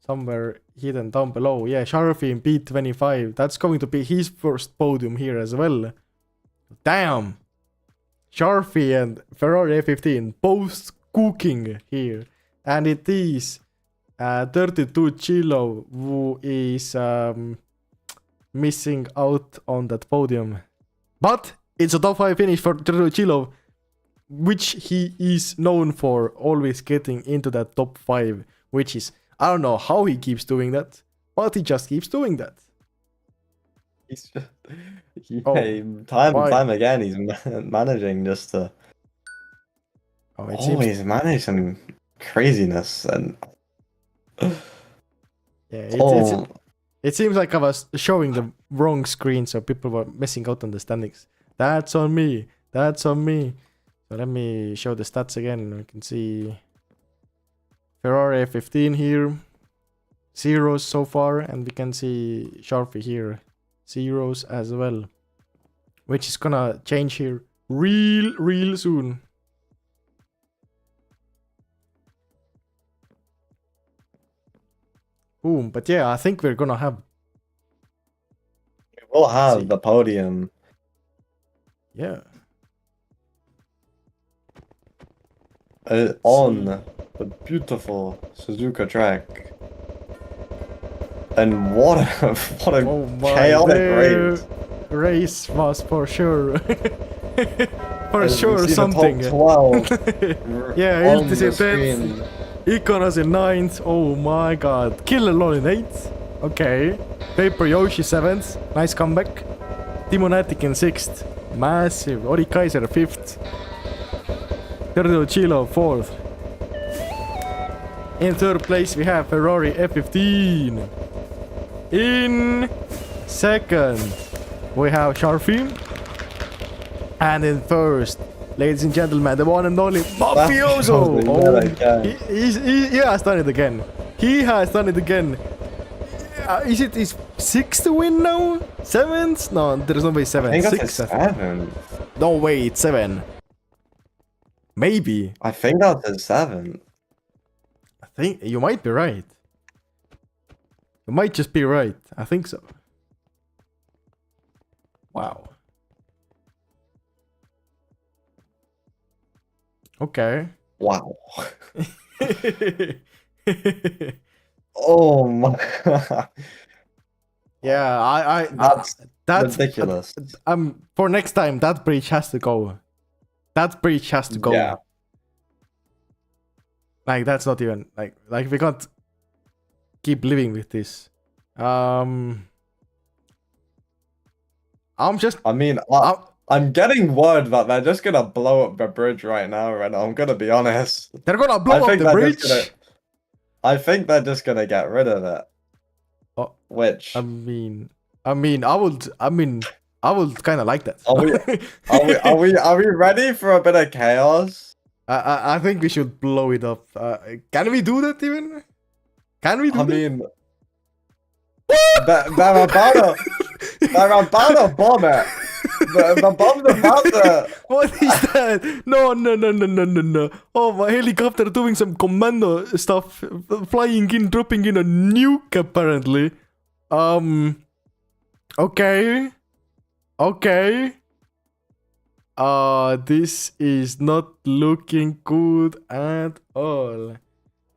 Speaker 6: somewhere hidden down below. Yeah, Sharfi in P25. That's going to be his first podium here as well. Damn! Sharfi and Ferrari F15 both cooking here. And it is 32 Chilo who is missing out on that podium. But it's a top 5 finish for 32 Chilo, which he is known for, always getting into that top 5, which is, I don't know how he keeps doing that, but he just keeps doing that.
Speaker 7: He's just, time and time again, he's managing just to always manage some craziness. And
Speaker 6: yeah, it seems like I was showing the wrong screen, so people were missing out on the standings. That's on me. That's on me. So let me show the stats again. We can see Ferrari F15 here, 0s so far, and we can see Sharpie here, 0s as well, which is gonna change here real soon. Boom, but yeah, I think we're gonna have...
Speaker 7: We'll have the podium.
Speaker 6: Yeah.
Speaker 7: On the beautiful Suzuka track. And what a chaotic
Speaker 6: race was for sure. For sure something. Yeah, Iltis in 10th, Ikonos in 9th, oh my god. Killer Lol in 8th, okay. Paper Yoshi 7th, nice comeback. Timonatic in 6th, massive. Ori Kaiser 5th. Terdo Chilo 4th. In 3rd place we have Ferrari F15. In 2nd we have Sharfi. And in 1st, ladies and gentlemen, the one and only Mafioso! He has done it again. He has done it again. Is it his 6th win now? 7th? No, there's no way 7.
Speaker 7: I think
Speaker 6: 6.
Speaker 7: that's 7.
Speaker 6: No way, it's 7. Maybe.
Speaker 7: I think that's a 7.
Speaker 6: I think you might be right. You might just be right. I think so. Wow. Okay.
Speaker 7: Wow. Oh my god.
Speaker 6: Yeah,
Speaker 7: that's ridiculous.
Speaker 6: For next time, that bridge has to go. That bridge has to go.
Speaker 7: Yeah.
Speaker 6: Like, that's not even like we can't keep living with this. I'm just.
Speaker 7: I mean,
Speaker 6: I'm,
Speaker 7: I'm getting word that they're just gonna blow up the bridge right now, and I'm gonna be honest.
Speaker 6: they're gonna
Speaker 7: I
Speaker 6: blow up
Speaker 7: think
Speaker 6: the
Speaker 7: they're
Speaker 6: bridge.
Speaker 7: just gonna. I think they're just gonna get rid of it.
Speaker 6: Oh,
Speaker 7: Which
Speaker 6: I mean, I would kind of like that.
Speaker 7: are we ready for a bit of chaos?
Speaker 6: I think we should blow it up. Can we do that even? Can we do
Speaker 7: I
Speaker 6: that?
Speaker 7: mean, they're about to bomb it. The bomb's about to.
Speaker 6: What is that? No. Oh, my helicopter doing some commando stuff, flying in, dropping in a nuke apparently. Okay. This is not looking good at all.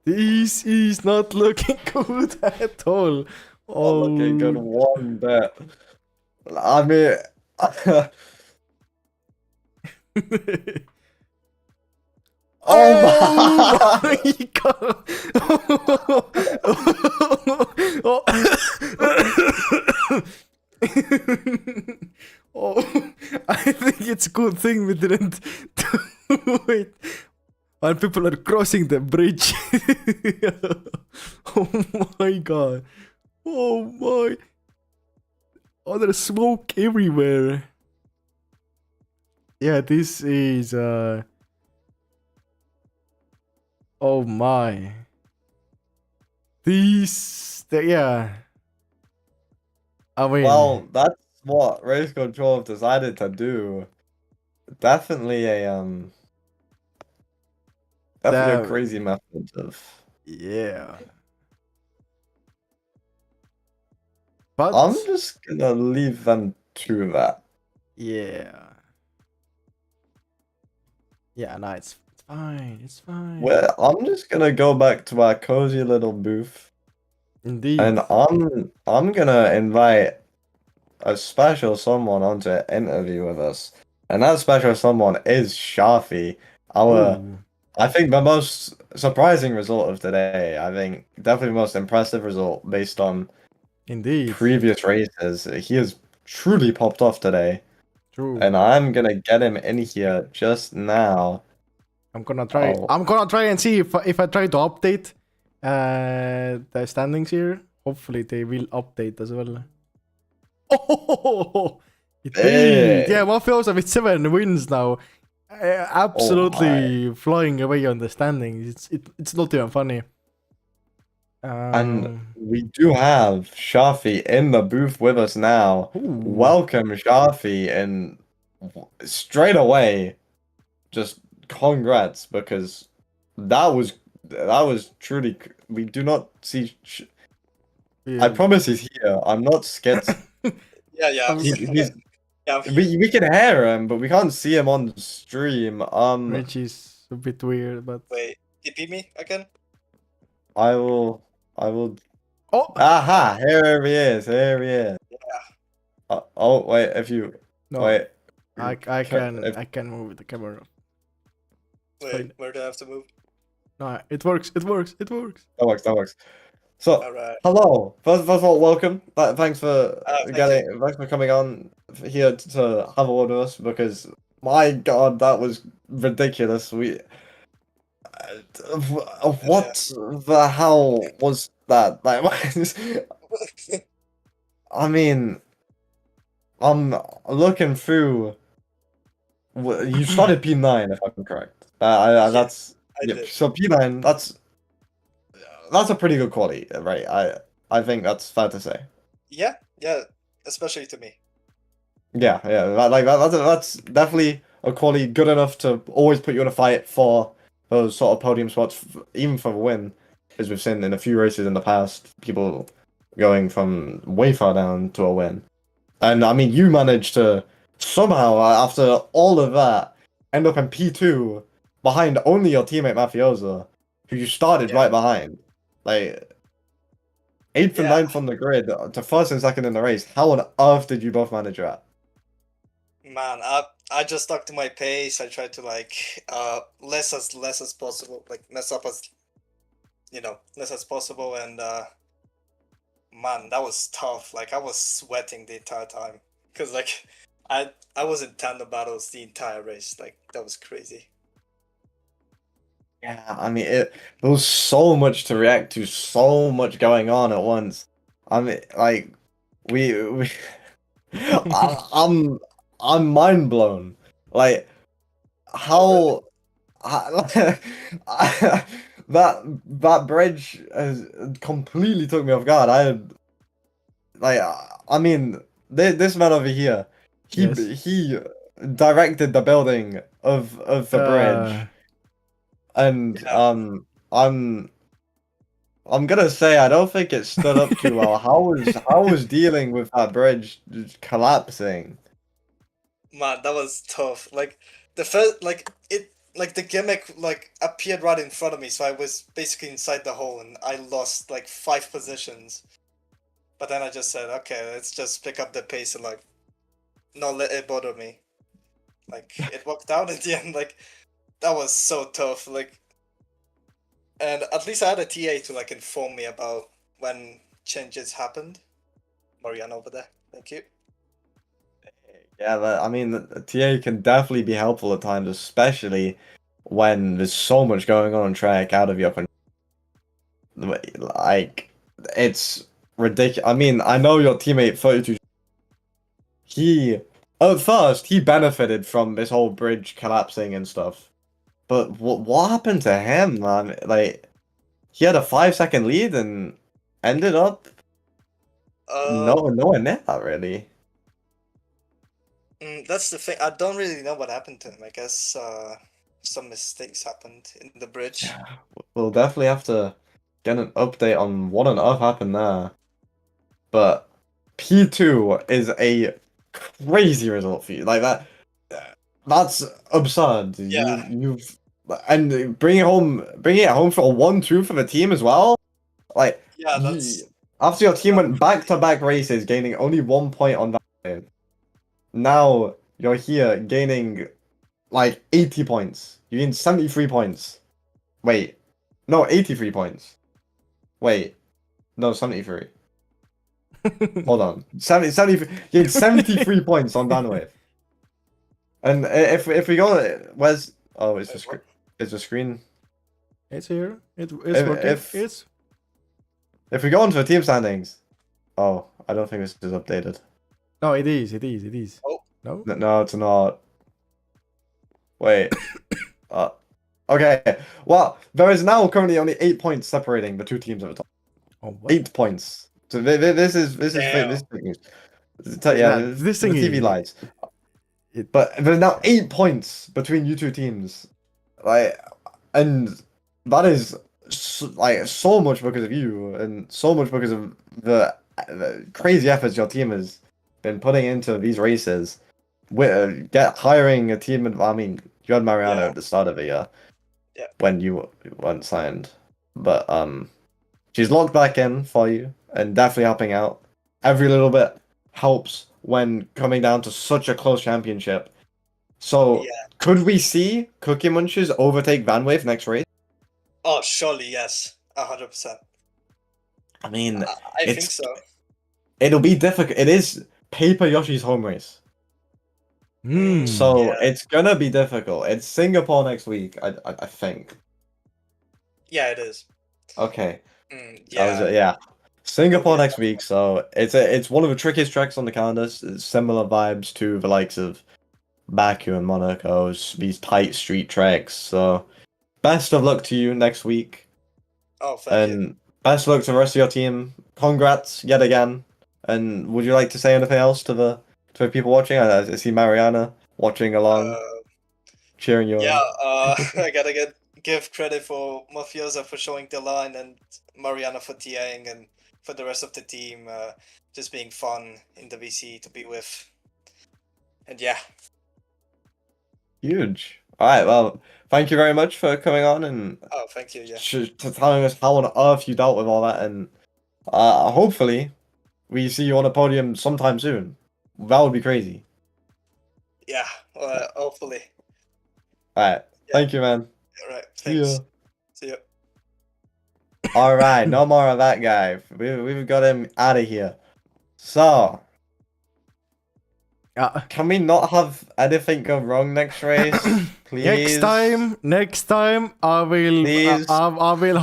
Speaker 6: This is not looking good at all. Oh,
Speaker 7: Looking good one bit. I mean, oh my!
Speaker 6: my god! Oh, I think it's a good thing we didn't do it. While people are crossing the bridge. Oh my god. Oh my. Oh, there's smoke everywhere. Yeah, this is oh my. Yeah. I mean,
Speaker 7: Well, that's what Race Control have decided to do. Definitely a crazy method of.
Speaker 6: yeah. But
Speaker 7: I'm just gonna leave them to that.
Speaker 6: yeah. Yeah, no, it's fine. It's fine.
Speaker 7: Well, I'm just gonna go back to our cozy little booth,
Speaker 6: Indeed.
Speaker 7: and I'm gonna invite a special someone on to interview with us, and that special someone is Shafi, our.
Speaker 6: Ooh,
Speaker 7: I think the most surprising result of today. I think definitely the most impressive result based on
Speaker 6: indeed.
Speaker 7: previous races. He has truly popped off today,
Speaker 6: True.
Speaker 7: and I'm gonna get him in here just now.
Speaker 6: I'm gonna try.
Speaker 7: Oh.
Speaker 6: I'm gonna try and see if I try to update the standings here. Hopefully they will update as well. Oh, it did.
Speaker 7: Hey.
Speaker 6: Yeah, Mafiosa with 7 wins now. Absolutely flying away on the standings. It's not even funny.
Speaker 7: And we do have Shafi in the booth with us now.
Speaker 6: Ooh.
Speaker 7: Welcome, Shafi, and straight away, just congrats, because that was truly. We do not see. I promise he's here. I'm not scared.
Speaker 8: Yeah.
Speaker 7: He's,
Speaker 8: Yeah,
Speaker 7: we can hear him, but we can't see him on stream.
Speaker 6: Which is a bit weird, but
Speaker 8: wait, TP me again?
Speaker 7: I will.
Speaker 6: oh,
Speaker 7: Aha! Here he is. Yeah. Oh wait, if you
Speaker 6: no,
Speaker 7: wait.
Speaker 6: I can move the camera.
Speaker 8: Wait,
Speaker 7: fine.
Speaker 8: where do I have to move?
Speaker 6: No, it works.
Speaker 7: That works. So,
Speaker 8: Alright.
Speaker 7: hello. First of all, welcome. Thanks for
Speaker 8: Thank
Speaker 7: thanks for coming on here to have a word with us, because my God, that was ridiculous. What the hell was that? Like, I mean, I'm looking through. You started P9, if I'm correct. That's
Speaker 8: I did.
Speaker 7: So P9. That's a pretty good quality, right? I think that's fair to say.
Speaker 8: Yeah, especially to me.
Speaker 7: Yeah. That's definitely a quality good enough to always put you in a fight for those sort of podium spots, even for a win, as we've seen in a few races in the past, people going from way far down to a win. And I mean, you managed to somehow, after all of that, end up in P2 behind only your teammate Mafiosa, who you started right behind. Like, 8th and 9th on the grid to 1st and 2nd in the race. How on earth did you both manage that?
Speaker 8: Man, I just stuck to my pace. I tried to less as possible, like mess up as less as possible, and Man, that was tough. Like I was sweating the entire time because like I was in tandem battles the entire race. Like that was crazy.
Speaker 7: Yeah, I mean, there was so much to react to, so much going on at once. I mean, like, we I'm mind blown. Like,
Speaker 8: Oh,
Speaker 7: how, that bridge has completely took me off guard. I had, like, I mean, this man over here,
Speaker 6: Yes.
Speaker 7: he directed the building of the bridge, and
Speaker 8: Yeah.
Speaker 7: I'm gonna say I don't think it stood up too well. How was dealing with that bridge just collapsing?
Speaker 8: Man, that was tough. Like the first, like it, like the gimmick, like appeared right in front of me, so I was basically inside the hole, and I lost like 5 positions. But then I just said, okay, let's just pick up the pace and like not let it bother me. Like it worked out in the end. Like that was so tough. Like, and at least I had a TA to like inform me about when changes happened. Mariana over there. Thank you.
Speaker 7: Yeah, I mean, the TA can definitely be helpful at times, especially when there's so much going on track out of your control. Like, it's ridiculous. I mean, I know your teammate 32. He at first he benefited from this whole bridge collapsing and stuff, but what happened to him, man? Like, he had a 5 second lead and ended up nowhere near that really.
Speaker 8: That's the thing. I don't really know what happened to him. I guess some mistakes happened in the bridge.
Speaker 7: We'll definitely have to get an update on what on earth happened there. But P2 is a crazy result for you. Like that, that's absurd.
Speaker 8: Yeah.
Speaker 7: You've and bringing it home for a 1-2 for the team as well. Like
Speaker 8: Yeah, that's
Speaker 7: after your team went back-to-back races, gaining only 1 point on that. Now you're here gaining like 80 points. You gained 73 points. Wait, no, 83 points. Wait, no, 73. Hold on. 70, you had 73 points on bandwidth. And if we go, where's is the screen? Is the screen?
Speaker 6: It's here. It's
Speaker 7: If-
Speaker 6: working.
Speaker 7: if- If we go into the team standings, oh, I don't think this is updated.
Speaker 6: No, it is. It is. It is.
Speaker 8: Oh.
Speaker 6: No.
Speaker 7: No, it's not. Wait. Okay. Well, there is now currently only 8 points separating the two teams at the top.
Speaker 6: Oh, what?
Speaker 7: 8 points. So this is
Speaker 8: Damn.
Speaker 7: this news.
Speaker 6: Yeah,
Speaker 7: This
Speaker 6: this thing
Speaker 7: TV
Speaker 6: is-
Speaker 7: lies. But there's now 8 points between you two teams, like, and that is so much because of you, and so much because of the crazy efforts your team has been putting into these races. Hiring a team. I mean, you had Mariana
Speaker 8: Yeah.
Speaker 7: at the start of the year,
Speaker 8: Yeah.
Speaker 7: when you weren't signed, but she's logged back in for you and definitely helping out. Every little bit helps when coming down to such a close championship. So,
Speaker 8: Yeah.
Speaker 7: could we see Cookie Munches overtake Vanwave next race?
Speaker 8: Oh, surely yes, 100%.
Speaker 7: I mean,
Speaker 8: I think so.
Speaker 7: it'll be difficult. It is Paper Yoshi's home race, so
Speaker 8: Yeah.
Speaker 7: it's gonna be difficult. It's Singapore next week, I think.
Speaker 8: Yeah, it is.
Speaker 7: Okay. That was
Speaker 8: Yeah.
Speaker 7: it, yeah. Singapore
Speaker 8: Okay.
Speaker 7: next week, so it's one of the trickiest tracks on the calendar. It's similar vibes to the likes of Baku and Monaco, these tight street tracks. So best of luck to you next week,
Speaker 8: Oh, thank you.
Speaker 7: and best of luck to the rest of your team. Congrats yet again. And would you like to say anything else to the people watching? I see Mariana watching along, cheering you
Speaker 8: Yeah,
Speaker 7: on.
Speaker 8: I gotta give credit for Mafiosa for showing the line and Mariana for TAing and for the rest of the team just being fun in the VC to be with. And yeah,
Speaker 7: Huge. All right, well, thank you very much for coming on and
Speaker 8: oh, thank you. Yeah,
Speaker 7: to telling us how on earth you dealt with all that, and hopefully we see you on a podium sometime soon. That would be crazy.
Speaker 8: yeah. Hopefully.
Speaker 7: All right, thank you, man.
Speaker 8: All right.
Speaker 7: See ya.
Speaker 8: Thanks. See ya.
Speaker 7: All right, no more of that guy. We've got him out of here. So, can we not have anything go wrong next race, please?
Speaker 6: Next time, I will
Speaker 7: Please.
Speaker 6: I will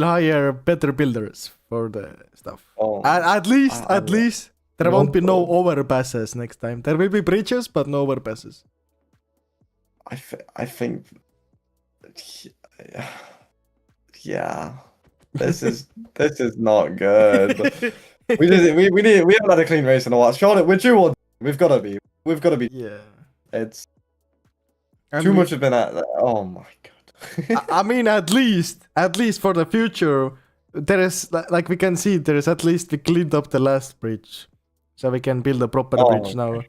Speaker 6: hire better builders for the stuff.
Speaker 7: Oh,
Speaker 6: At least there won't be no
Speaker 7: hope-
Speaker 6: overpasses next time. There will be bridges, but no overpasses.
Speaker 7: I think, yeah, this is not good. we haven't had a clean race in a while. Charlotte, we're due on. We've got to be.
Speaker 6: Yeah.
Speaker 7: It's
Speaker 6: I
Speaker 7: too
Speaker 6: mean-
Speaker 7: much has been at. Oh my god.
Speaker 6: I mean, at least for the future, there is like we can see there is at least we cleaned up the last bridge, so we can build a proper bridge now.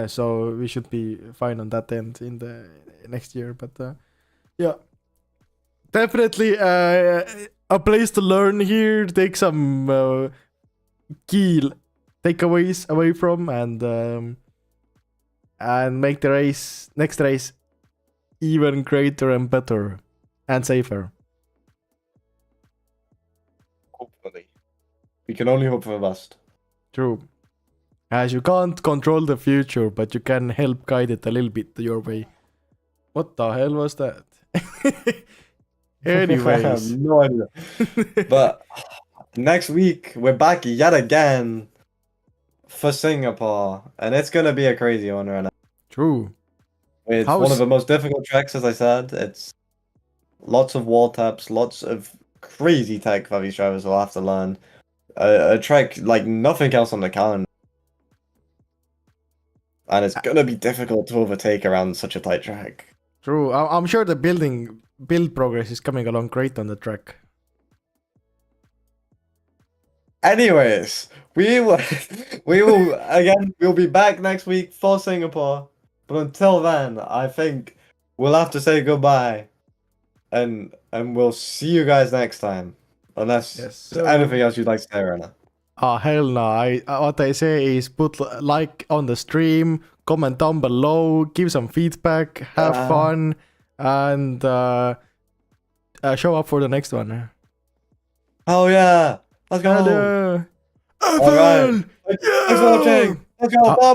Speaker 6: So we should be fine on that end in the next year. But yeah, definitely a place to learn here. Take some key takeaways away from and make the next race even greater and better and safer.
Speaker 7: Hopefully, we can only hope for the best.
Speaker 6: True. As you can't control the future, but you can help guide it a little bit your way. What the hell was that?
Speaker 7: I have
Speaker 6: Anyways.
Speaker 7: no idea. But next week we're back yet again for Singapore, and it's gonna be a crazy one right now.
Speaker 6: True.
Speaker 7: It's one of the most difficult tracks, as I said. It's lots of wall taps, lots of crazy tech that these drivers will have to learn. A track like nothing else on the calendar. And it's gonna be difficult to overtake around such a tight track.
Speaker 6: True. I'm sure the build progress is coming along great on the track.
Speaker 7: Anyways, we'll again, we'll be back next week for Singapore. But until then, I think we'll have to say goodbye. And we'll see you guys next time. Unless there's anything else you'd like to say, Rena.
Speaker 6: Oh, hell no. What I say is put like on the stream, comment down below, give some feedback, have fun, and show up for the next one.
Speaker 7: Oh yeah, let's go.
Speaker 6: Hello.
Speaker 7: All right. Thanks for watching. Let's go. Bye bye.